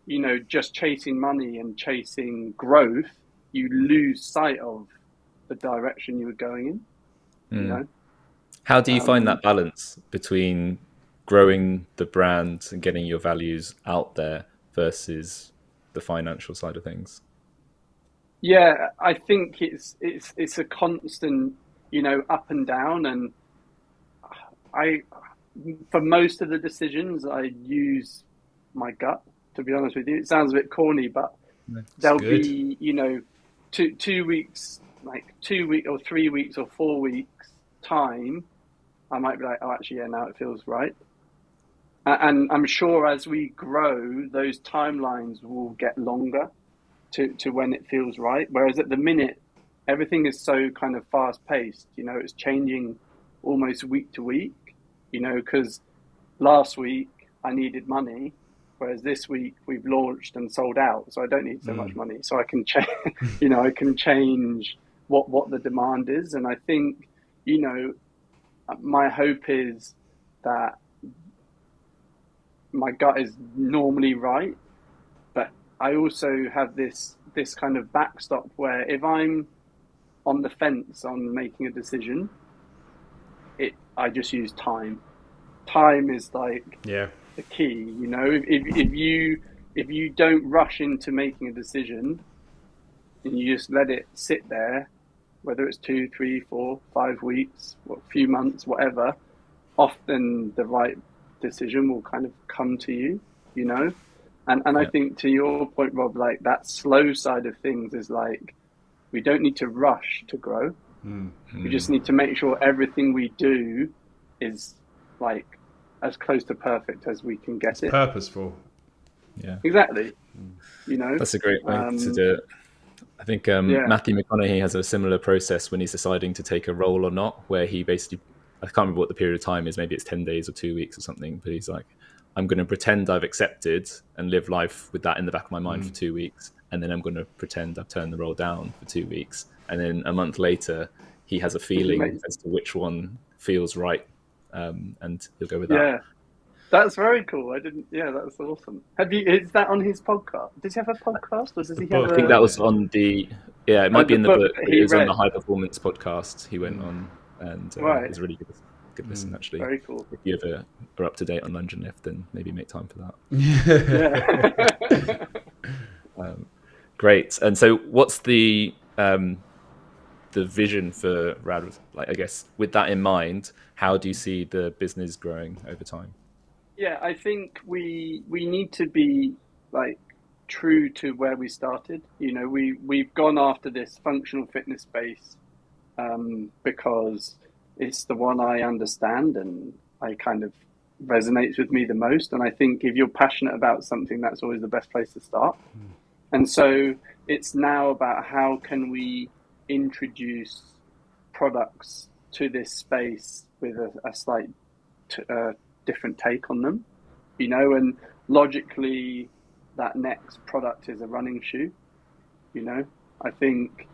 you know, just chasing money and chasing growth, you lose sight of the direction you were going in, you know? How do you find that balance between growing the brand and getting your values out there versus the financial side of things? Yeah, I think it's a constant, you know, up and down. And I, for most of the decisions, I use my gut, to be honest with you. It sounds a bit corny, but there'll be, you know, 2 weeks, like 2 weeks or 3 weeks or 4 weeks time, I might be like, oh, actually, yeah, now it feels right. And I'm sure as we grow, those timelines will get longer to when it feels right. Whereas at the minute, everything is so kind of fast paced, you know, it's changing almost week to week, you know, because last week I needed money, whereas this week we've launched and sold out. So I don't need so much money. So I can change, you know, I can change what the demand is. And I think, you know, my hope is that my gut is normally right, but I also have this kind of backstop where if I'm on the fence on making a decision, I just use time. Time is like the key, you know. If you don't rush into making a decision and you just let it sit there, whether it's 2, 3, 4, 5 weeks, or a few months, whatever, often the right decision will kind of come to you, you know. And I think to your point, Rob, like that slow side of things is like, we don't need to rush to grow. We just need to make sure everything we do is like as close to perfect as we can get it. Purposeful. Yeah, exactly. You know, that's a great way to do it. I think Matthew McConaughey has a similar process when he's deciding to take a role or not, where he basically, I can't remember what the period of time is, maybe it's 10 days or 2 weeks or something, but he's like, I'm going to pretend I've accepted and live life with that in the back of my mind for 2 weeks. And then I'm going to pretend I've turned the role down for 2 weeks. And then a month later, he has a feeling as to which one feels right. And he'll go with that. Yeah, that's very cool. That's awesome. Is that on his podcast? Does he have a podcast, or does he have I think that was on it might be in the book, but it was on the High Performance podcast he went on, and it's a really good listen, actually. Very cool. If you ever are up to date on Lunge and Lift, then maybe make time for that. Great. And so what's the vision for R.A.D? Like, I guess with that in mind, how do you see the business growing over time? Yeah, I think we need to be like true to where we started. You know, we've gone after this functional fitness space because it's the one I understand and I kind of resonates with me the most. And I think if you're passionate about something, that's always the best place to start. And so it's now about how can we introduce products to this space with a slight different take on them, you know. And logically that next product is a running shoe, you know. I think,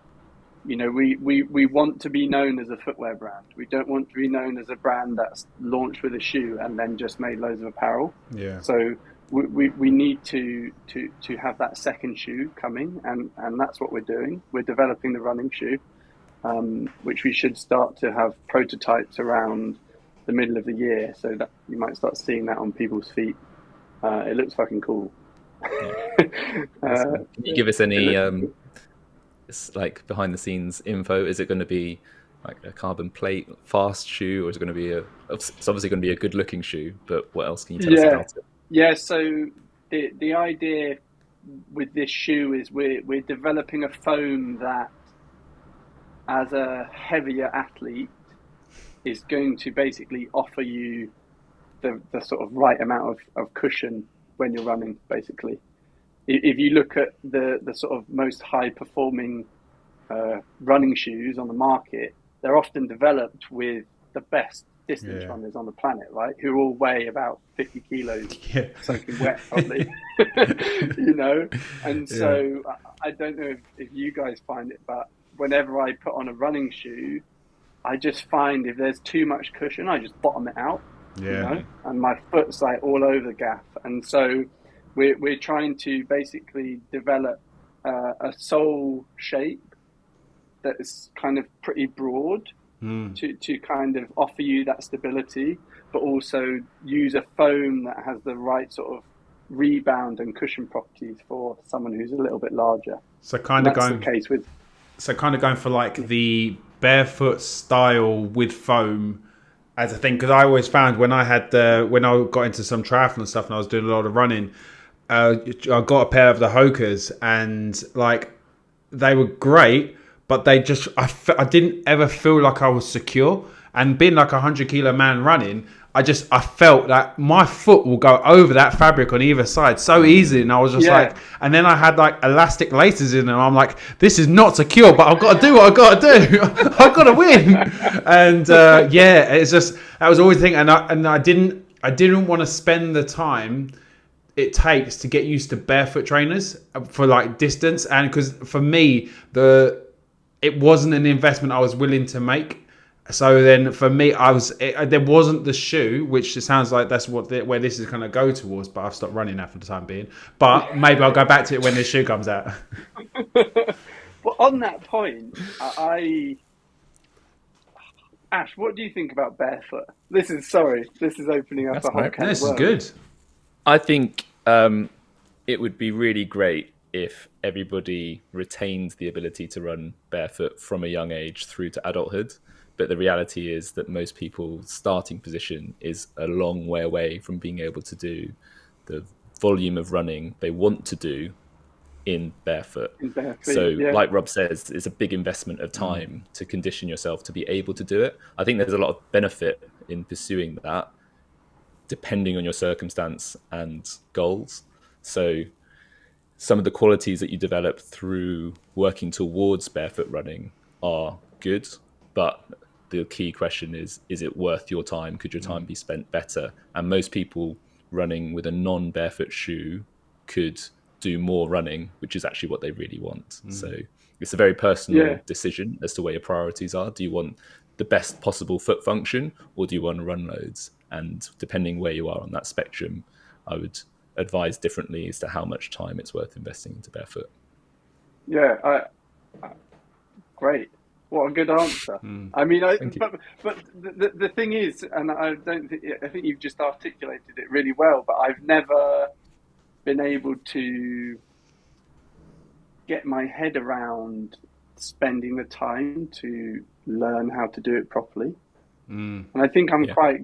you know, we want to be known as a footwear brand. We don't want to be known as a brand that's launched with a shoe and then just made loads of apparel. So we need to have that second shoe coming, and that's what we're doing. We're developing the running shoe, which we should start to have prototypes around the middle of the year, so that you might start seeing that on people's feet. It looks fucking cool. Can you give us any like behind the scenes info? Is it going to be like a carbon plate fast shoe, or is it going to be it's obviously going to be a good looking shoe, but what else can you tell us about it? Yeah, so the idea with this shoe is we're developing a foam that, as a heavier athlete, is going to basically offer you the sort of right amount of cushion when you're running, basically. If you look at the sort of most high performing running shoes on the market, they're often developed with the best distance runners on the planet, right? Who all weigh about 50 kilos, soaking wet, probably. And so I don't know if you guys find it, but whenever I put on a running shoe, I just find if there's too much cushion, I just bottom it out. And my foot's like all over the gaff. And so we're trying to basically develop a sole shape that is kind of pretty broad to kind of offer you that stability, but also use a foam that has the right sort of rebound and cushion properties for someone who's a little bit larger. So kind of going for like the barefoot style with foam as a thing, because I always found when I got into some triathlon stuff and I was doing a lot of running, I got a pair of the Hokers and like they were great, but I didn't ever feel like I was secure. And being like a 100-kilo man running, I felt that my foot will go over that fabric on either side so easily. And I was just like, and then I had like elastic laces in, and I'm like, this is not secure, but I've got to do what I've got to do. I've got to win. And it's just, that was always the thing. And I didn't want to spend the time it takes to get used to barefoot trainers for like distance. And because for me, it wasn't an investment I was willing to make. So then for me, there wasn't the shoe, which it sounds like that's where this is going to go towards, but I've stopped running that for the time being. But maybe I'll go back to it when this shoe comes out. Well, on that point, Ash, what do you think about barefoot? This is opening up a whole can of worms. This is good. I think it would be really great if everybody retains the ability to run barefoot from a young age through to adulthood. But the reality is that most people's starting position is a long way away from being able to do the volume of running they want to do in barefoot. So like Rob says, it's a big investment of time to condition yourself to be able to do it. I think there's a lot of benefit in pursuing that, depending on your circumstance and goals. So some of the qualities that you develop through working towards barefoot running are good, but the key question is it worth your time? Could your time be spent better? And most people running with a non-barefoot shoe could do more running, which is actually what they really want. So it's a very personal decision as to where your priorities are. Do you want the best possible foot function, or do you want to run loads? And depending where you are on that spectrum, I would advise differently as to how much time it's worth investing into barefoot. Great. What a good answer. I mean, but the thing is, and I think you've just articulated it really well, but I've never been able to get my head around spending the time to learn how to do it properly. And I think I'm quite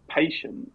patient.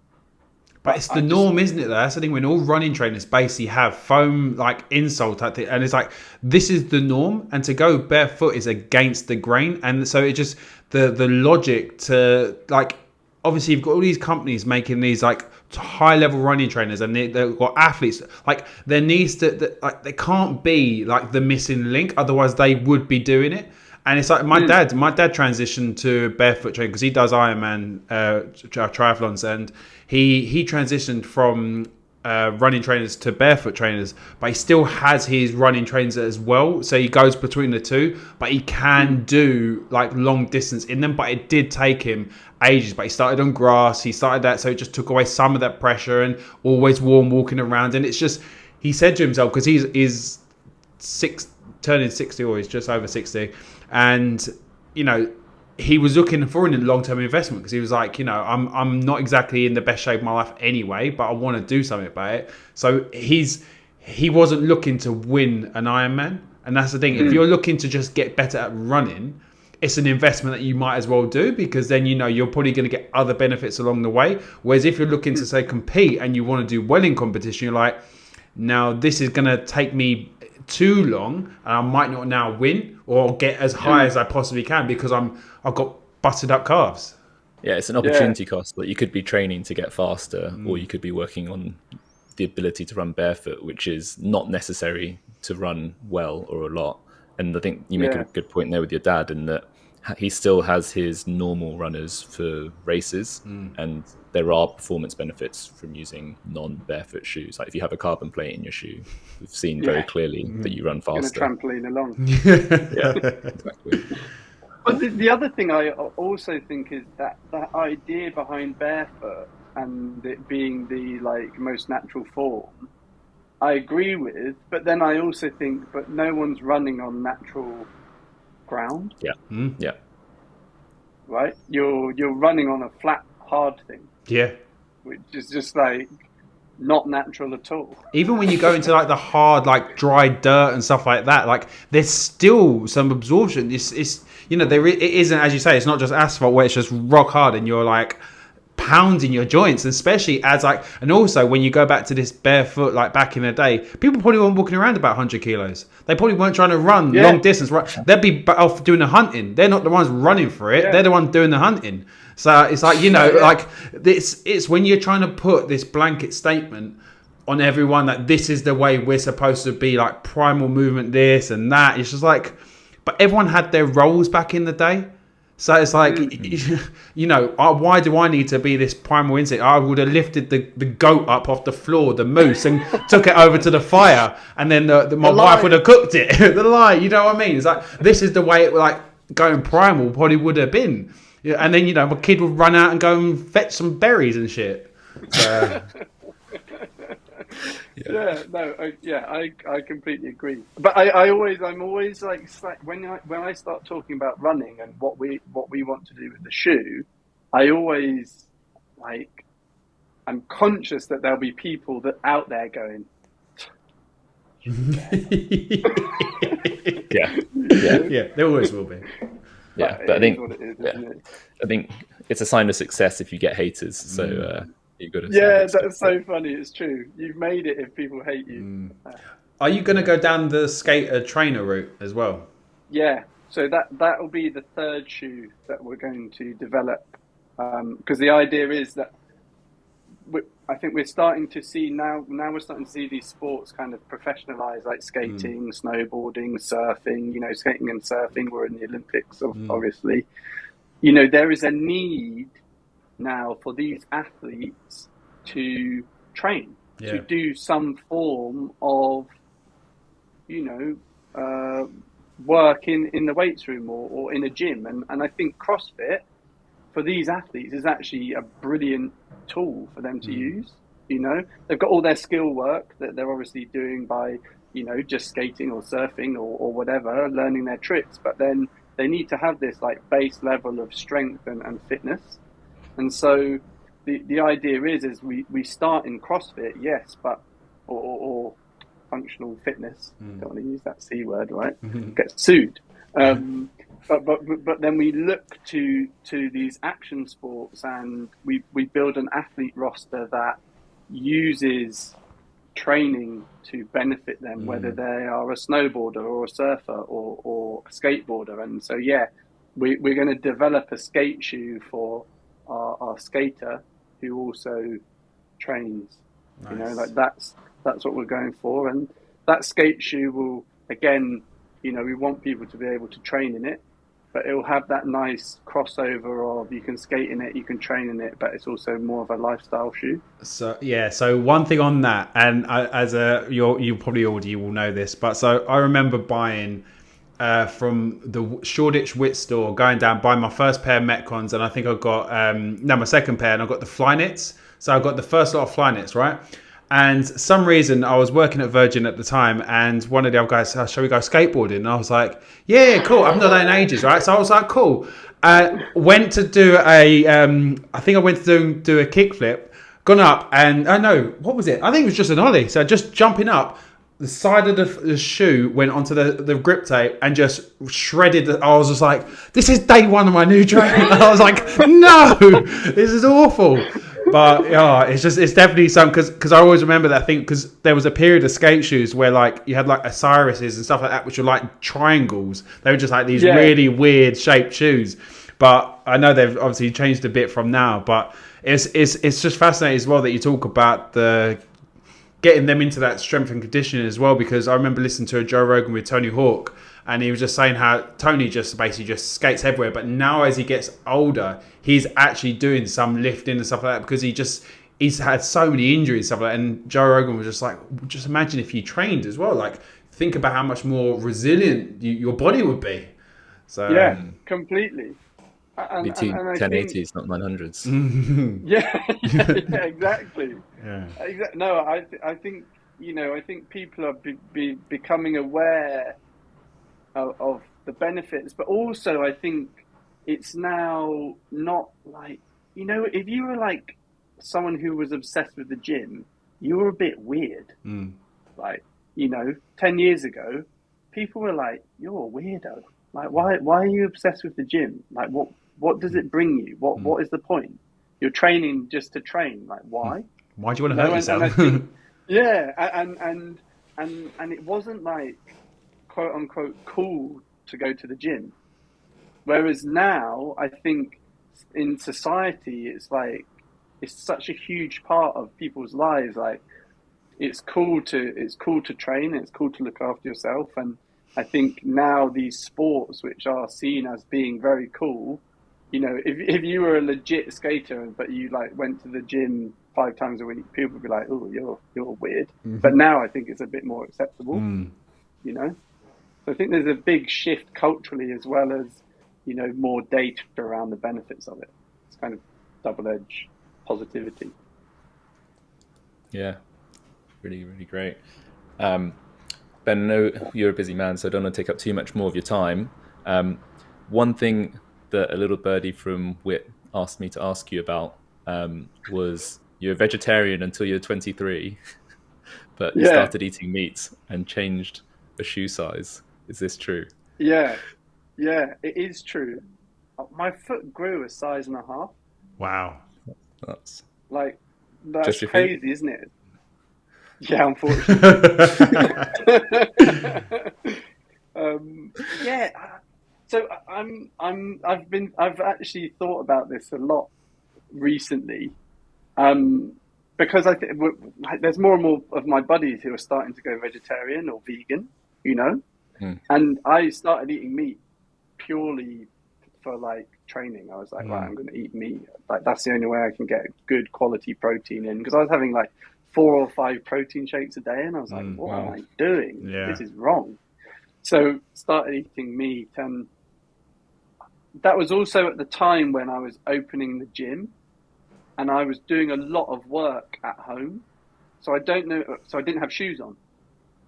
But it's the norm, isn't it? That's the thing. When all running trainers basically have foam like insole type thing, and it's like this is the norm, and to go barefoot is against the grain. And so it just the logic to like obviously you've got all these companies making these like high level running trainers, and they've got athletes like there needs to like they can't be like the missing link, otherwise they would be doing it. And it's like my dad transitioned to barefoot training because he does Ironman triathlons, and he transitioned from running trainers to barefoot trainers, but he still has his running trainers as well. So he goes between the two, but he can do like long distance in them. But it did take him ages. But he started on grass. He started that, so it just took away some of that pressure, and always warm walking around. And it's just he said to himself, because he's turning 60, or he's just over 60. And, you know, he was looking for a long-term investment because he was like, you know, I'm not exactly in the best shape of my life anyway, but I want to do something about it. So he wasn't looking to win an Ironman. And that's the thing. If you're looking to just get better at running, it's an investment that you might as well do, because then, you know, you're probably going to get other benefits along the way. Whereas if you're looking to, say, compete and you want to do well in competition, you're like, now this is going to take me too long and I might not now win or get as high as I possibly can because I've got busted up calves. Yeah, it's an opportunity cost. Like you could be training to get faster, or you could be working on the ability to run barefoot, which is not necessary to run well or a lot. And I think you make a good point there with your dad, in that he still has his normal runners for races, and there are performance benefits from using non-barefoot shoes. Like if you have a carbon plate in your shoe, we've seen very clearly that you run faster. Going to trampoline along. Yeah, exactly. But the other thing I also think is that idea behind barefoot and it being the like most natural form, I agree with. But then I also think, but no one's running on natural ground. Yeah, yeah. Right, you're running on a flat, hard thing. Yeah, which is just like not natural at all. Even when you go into like the hard, like dry dirt and stuff like that, like there's still some absorption. It's you know, it isn't, as you say, it's not just asphalt where it's just rock hard and you're like pounding your joints, especially as like, and also when you go back to this barefoot, like back in the day, people probably weren't walking around about 100 kilos. They probably weren't trying to run long distance. Right? They'd be off doing the hunting. They're not the ones running for it. They're the ones doing the hunting. So it's like, you know, like it's when you're trying to put this blanket statement on everyone that this is the way we're supposed to be, like primal movement, this and that. It's just like, but everyone had their roles back in the day. So it's like, you know, why do I need to be this primal instinct? I would have lifted the goat up off the floor, the moose, and took it over to the fire, and then my wife would have cooked it. The lie, you know what I mean? It's like, this is the way it, like going primal probably would have been. Yeah, and then, you know, my kid would run out and go and fetch some berries and shit. So, I completely agree. But I'm always like when I start talking about running and what we want to do with the shoe, I always like, I'm conscious that there'll be people that out there going, yeah, there always will be. Yeah, but I think I think it's a sign of success if you get haters. So you got to. Yeah, that's so funny. It's true. You've made it if people hate you. Are you going to go down the skater trainer route as well? Yeah. So that will be the third shoe that we're going to develop, because the idea is that I think we're starting to see now we're starting to see these sports kind of professionalize, like skating, snowboarding, surfing. You know, skating and surfing were in the Olympics, obviously. You know, there is a need now for these athletes to train, to do some form of, you know, work in the weights room or in a gym. And I think CrossFit for these athletes is actually a brilliant tool for them to use. You know, they've got all their skill work that they're obviously doing by, you know, just skating or surfing or whatever, learning their tricks, but then they need to have this like base level of strength and fitness. And so the idea is we start in CrossFit, yes, but or functional fitness. Don't want to use that C word, right? Get sued. But then we look to these action sports, and we build an athlete roster that uses training to benefit them, whether they are a snowboarder or a surfer or a skateboarder. And so we're going to develop a skate shoe for our skater who also trains. Nice. You know, like that's what we're going for. And that skate shoe will, again, you know, we want people to be able to train in it, but it will have that nice crossover of you can skate in it, you can train in it, but it's also more of a lifestyle shoe. So one thing on that, and you probably already will know this, but so I remember buying from the Shoreditch Wit store, going down, buying my first pair of Metcons, and I think I got my second pair, and I got the Flyknits. So I got the first lot of Flyknits, right? And some reason I was working at Virgin at the time, and one of the other guys said, shall we go skateboarding? And I was like, yeah, cool. I've not done that in ages, right? So I was like, cool. Went to do I think I went to do a kickflip, gone up, and what was it? I think it was just an ollie. So just jumping up, the side of the shoe went onto the grip tape and just shredded. I was just like, this is day one of my new training. I was like, no, this is awful. But yeah, it's definitely something, because I always remember that thing, because there was a period of skate shoes where like you had like Osirises and stuff like that, which were like triangles. They were just like these really weird shaped shoes. But I know they've obviously changed a bit from now. But it's just fascinating as well that you talk about the getting them into that strength and conditioning as well, because I remember listening to a Joe Rogan with Tony Hawk, And he was just saying how Tony just basically just skates everywhere. But now as he gets older, he's actually doing some lifting and stuff like that because he's had so many injuries and stuff like that. And Joe Rogan was just like, just imagine if you trained as well. Like, think about how much more resilient your body would be. So yeah, completely. And I 1080s, not 900s. Yeah, exactly. Yeah. No, I think I think people are becoming aware of the benefits, but also I think it's now not like, if you were like someone who was obsessed with the gym, you were a bit weird. Like, 10 years ago, people were like, you're a weirdo. Like, why are you obsessed with the gym? Like, what does it bring you? What is the point? You're training just to train. Like, why? Why do you want to hurt yourself? And I think, yeah, and it wasn't like quote unquote cool to go to the gym. Whereas now, I think in society, it's like it's such a huge part of people's lives. Like, it's cool to train. It's cool to look after yourself. And I think now these sports, which are seen as being very cool, if you were a legit skater but you like went to the gym 5 times a week, people would be like, "Oh, you're weird." But now I think it's a bit more acceptable. So I think there's a big shift culturally, as well as more data around the benefits of it. It's kind of double-edged positivity. Yeah, really, really great. Ben, I know you're a busy man, so I don't want to take up too much more of your time. One thing that a little birdie from WIT asked me to ask you about was you're a vegetarian until you're 23, but you started eating meat and changed the shoe size. Is this true? Yeah, it is true. My foot grew a size and a half. Wow. That's crazy, isn't it? Yeah, unfortunately. So I've actually thought about this a lot recently, because I think there's more and more of my buddies who are starting to go vegetarian or vegan, and I started eating meat purely for like training. I was like, right, I'm going to eat meat. Like, that's the only way I can get good quality protein in, because I was having like 4 or 5 protein shakes a day, and I was like, what am I doing? This is wrong. So started eating meat, and that was also at the time when I was opening the gym, and I was doing a lot of work at home. So I didn't have shoes on.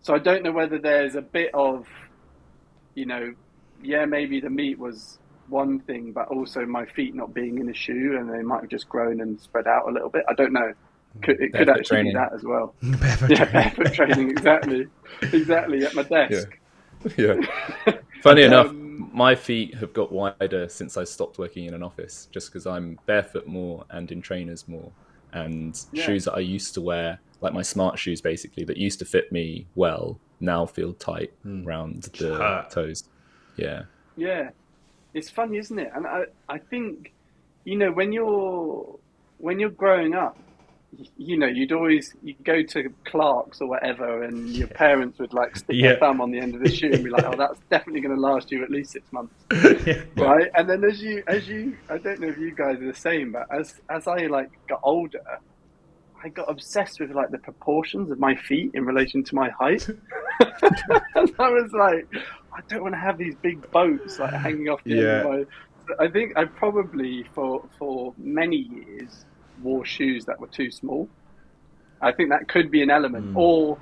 So I don't know whether there's a bit of, maybe the meat was one thing, but also my feet not being in a shoe, and they might have just grown and spread out a little bit. I don't know. It could actually be that as well. Barefoot training, exactly at my desk. Yeah. Funny enough, my feet have got wider since I stopped working in an office, just because I'm barefoot more and in trainers more, and shoes that I used to wear, like my smart shoes basically, that used to fit me well, now feel tight around the toes. Yeah, it's funny, isn't it? And I think when you're growing up, you'd go to Clark's or whatever, and your parents would like stick their thumb on the end of the shoe and be like, "Oh, that's definitely going to last you at least 6 months," right? And then as you, I don't know if you guys are the same, but as I like got older, I got obsessed with like the proportions of my feet in relation to my height, and I was like, I don't want to have these big boats like hanging off the end of my. I think I probably for many years wore shoes that were too small. I think that could be an element, or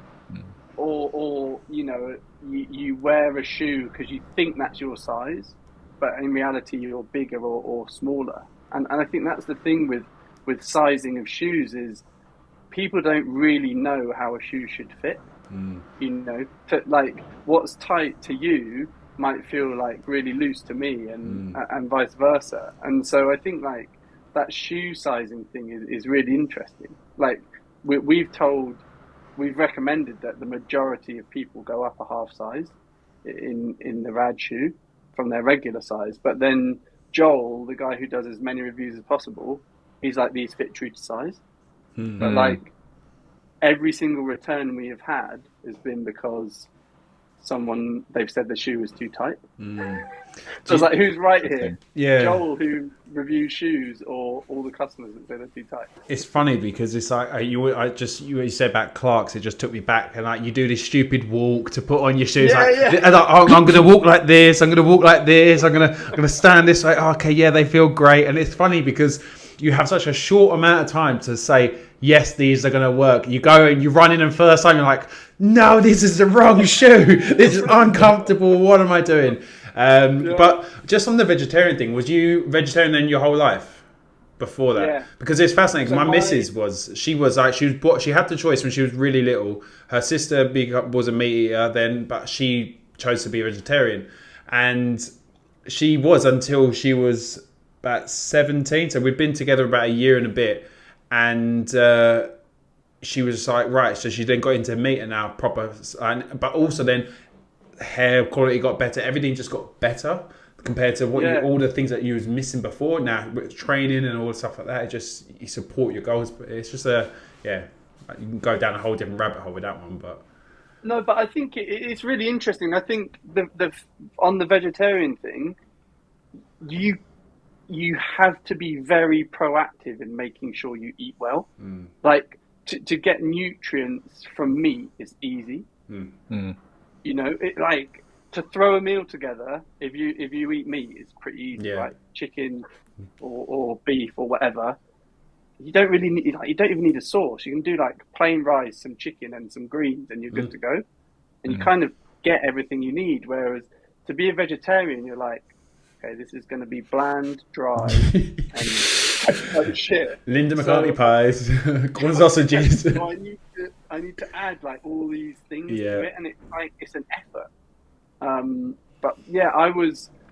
you wear a shoe because you think that's your size, but in reality you're bigger or smaller. And I think that's the thing with sizing of shoes, is people don't really know how a shoe should fit. Like what's tight to you might feel like really loose to me, and vice versa. And so I think like that shoe sizing thing is really interesting. Like we've recommended that the majority of people go up a half size in the R.A.D shoe from their regular size. But then Joel, the guy who does as many reviews as possible, he's like, these fit true to size. But like every single return we have had has been because they've said the shoe was too tight. Mm. So I was like, who's right here? Yeah. Joel, who reviews shoes, or all the customers that say they're too tight? It's funny because it's like you said about Clarks. It just took me back, and like you do this stupid walk to put on your shoes. And I'm going to walk like this. I'm going to walk like this. I'm going to stand this way. Oh, okay, yeah, they feel great. And it's funny because you have such a short amount of time to say, yes, these are going to work. You go and you run in them first time. You're like, no, this is the wrong shoe. This is uncomfortable. What am I doing? But just on the vegetarian thing, was you vegetarian then your whole life before that? Yeah. Because it's fascinating. So my missus she had the choice when she was really little. Her sister was a meat eater then, but she chose to be a vegetarian, and she was until she was about 17. So we'd been together about a year and a bit, and she was like, right. So she then got into meat and now proper, but also then hair quality got better. Everything just got better compared to all the things that you was missing before. Now with training and all the stuff like that, it just you support your goals. But it's just you can go down a whole different rabbit hole with that one. But no, but I think it's really interesting. I think the on the vegetarian thing, you have to be very proactive in making sure you eat well. Like to get nutrients from meat is easy. You know, like to throw a meal together. If you eat meat, it's pretty easy. Yeah. Like chicken or beef or whatever. You don't really need. Like, you don't even need a sauce. You can do like plain rice, some chicken, and some greens, and you're good to go. And you kind of get everything you need. Whereas to be a vegetarian, you're like, okay, this is going to be bland, dry, and shit. Linda McCartney pies, corn sausages. So I need to add like all these things to it, and it's an effort. But yeah,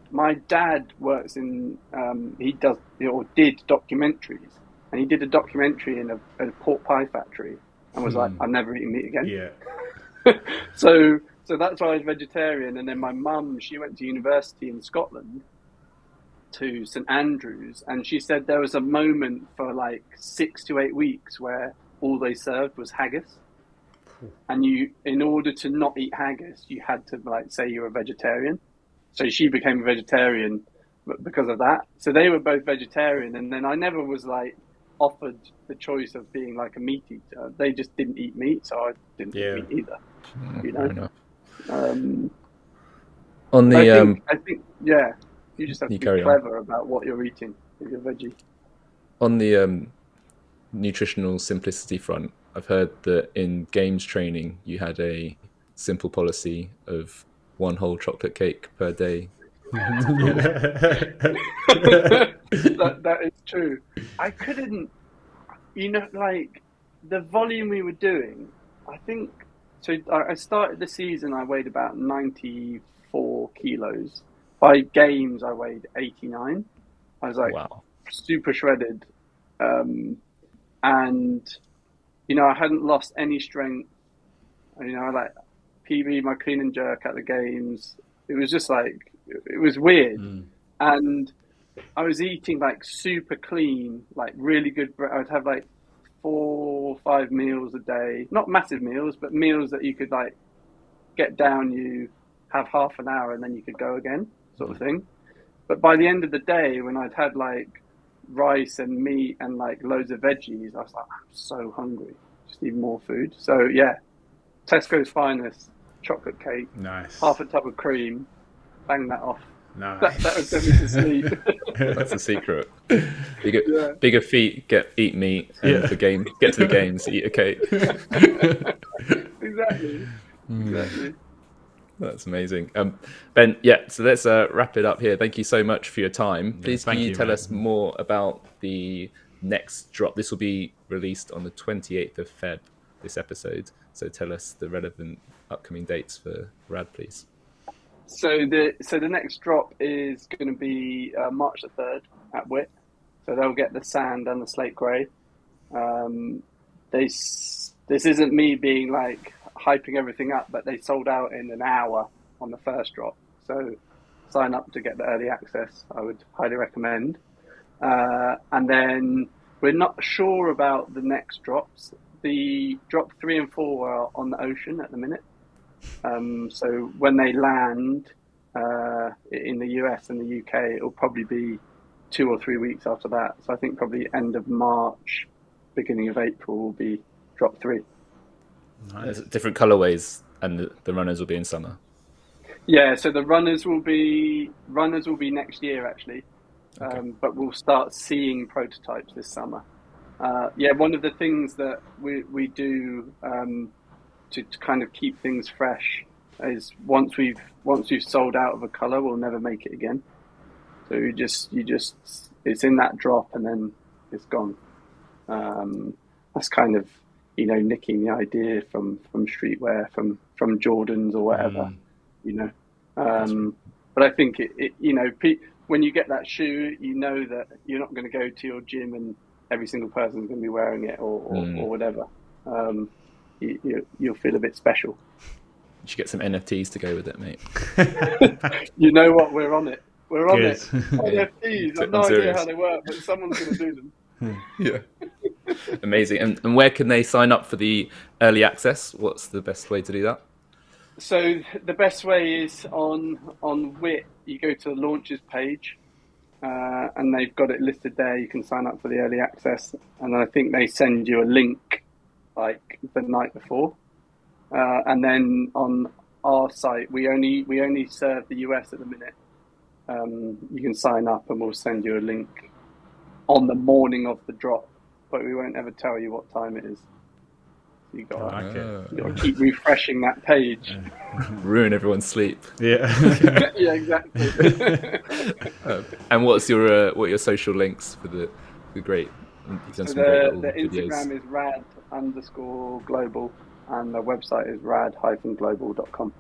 my dad works in, he did documentaries, and he did a documentary in a pork pie factory, and was like, I'm never eating meat again. Yeah. So that's why I was vegetarian. And then my mum, she went to university in Scotland, to St Andrews, and she said there was a moment for like 6 to 8 weeks where all they served was haggis. And in order to not eat haggis, you had to like say you're a vegetarian. So she became a vegetarian because of that. So they were both vegetarian, and then I never was like offered the choice of being like a meat eater. They just didn't eat meat, so I didn't eat meat either. You know. On the I think you just have to be clever about what you're eating if you're veggie. On the nutritional simplicity front, I've heard that in games training you had a simple policy of 1 whole chocolate cake per day. that is true. I couldn't, like the volume we were doing, I think, so I started the season, I weighed about 94 kilos. By games, I weighed 89. I was like super shredded. And, I hadn't lost any strength. I like PB my clean and jerk at the games. It was just like, it was weird. And I was eating like super clean, like really good. I'd have like 4 or 5 meals a day, not massive meals, but meals that you could like get down, you have half an hour and then you could go again, sort of thing. But by the end of the day, when I'd had like rice and meat and like loads of veggies, I was like, I'm so hungry, just need more food. So yeah, Tesco's finest chocolate cake, nice, half a tub of cream, bang that off. Nice. That would send me to sleep. That's the secret. Bigger feet eat meat, and the game get to the games, eat a cake. Exactly. That's amazing. Ben, so let's wrap it up here. Thank you so much for your time. Please can you tell us more about the next drop? This will be released on the 28th of Feb, this episode. So tell us the relevant upcoming dates for R.A.D, please. So the next drop is going to be March the 3rd at Whit. So they'll get the sand and the slate grey. This isn't me being like hyping everything up, but they sold out in an hour on the first drop. So sign up to get the early access. I would highly recommend. And then we're not sure about the next drops. The drop 3 and 4 are on the ocean at the minute. So when they land in the US and the UK, it'll probably be 2 or 3 weeks after that. So I think probably end of March, beginning of April will be drop 3. Nice. There's different colorways, and the runners will be in summer. Yeah, so the runners will be next year actually, but we'll start seeing prototypes this summer. One of the things that we do to kind of keep things fresh is once we've sold out of a color, we'll never make it again. So you just it's in that drop and then it's gone. That's kind of nicking the idea from streetwear, from Jordans or whatever, But I think when you get that shoe, that you're not going to go to your gym and every single person's going to be wearing it or whatever. You'll feel a bit special. You should get some NFTs to go with it, mate. You know what? We're on it. We're on Good. it. NFTs. I've no idea how they work, but someone's going to do them. Yeah. Amazing. And where can they sign up for the early access? What's the best way to do that? So the best way is on WIT. You go to the launches page, and they've got it listed there. You can sign up for the early access, and I think they send you a link like the night before. And then on our site, we only serve the US at the minute. You can sign up, and we'll send you a link on the morning of the drop, but we won't ever tell you what time it is. So you got to keep refreshing that page. Ruin everyone's sleep. Yeah. Yeah, exactly. And what are your social links for the great? You've done So some great the videos. Instagram is rad_global, and the website is rad-global.com.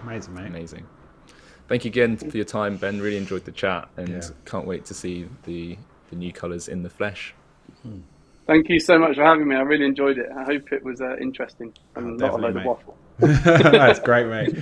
Amazing, mate. Amazing. Thank you again for your time, Ben. Really enjoyed the chat, and can't wait to see the new colours in the flesh. Thank you so much for having me. I really enjoyed it. I hope it was interesting and not a load of waffle. That's great, mate.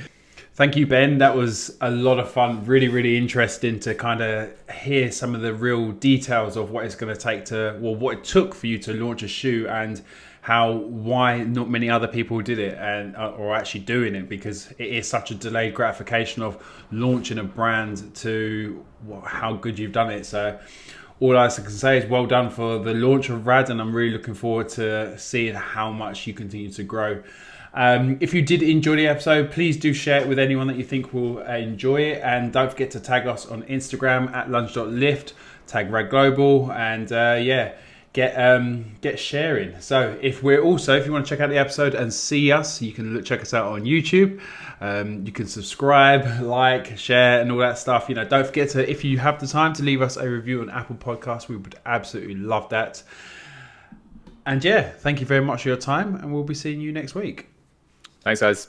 Thank you, Ben. That was a lot of fun. Really, really interesting to kind of hear some of the real details of what it's going to take what it took for you to launch a shoe, and why not many other people did it and or actually doing it, because it is such a delayed gratification of launching a brand to how good you've done it. So all I can say is well done for the launch of R.A.D, and I'm really looking forward to seeing how much you continue to grow. If you did enjoy the episode, please do share it with anyone that you think will enjoy it, and don't forget to tag us on Instagram at lunge.lift, tag R.A.D Global, and get sharing. So if you want to check out the episode and see us, you can check us out on YouTube. You can subscribe, like, share, and all that stuff. Don't forget to, if you have the time, to leave us a review on Apple Podcasts. We would absolutely love that. And thank you very much for your time, and we'll be seeing you next week. Thanks, guys.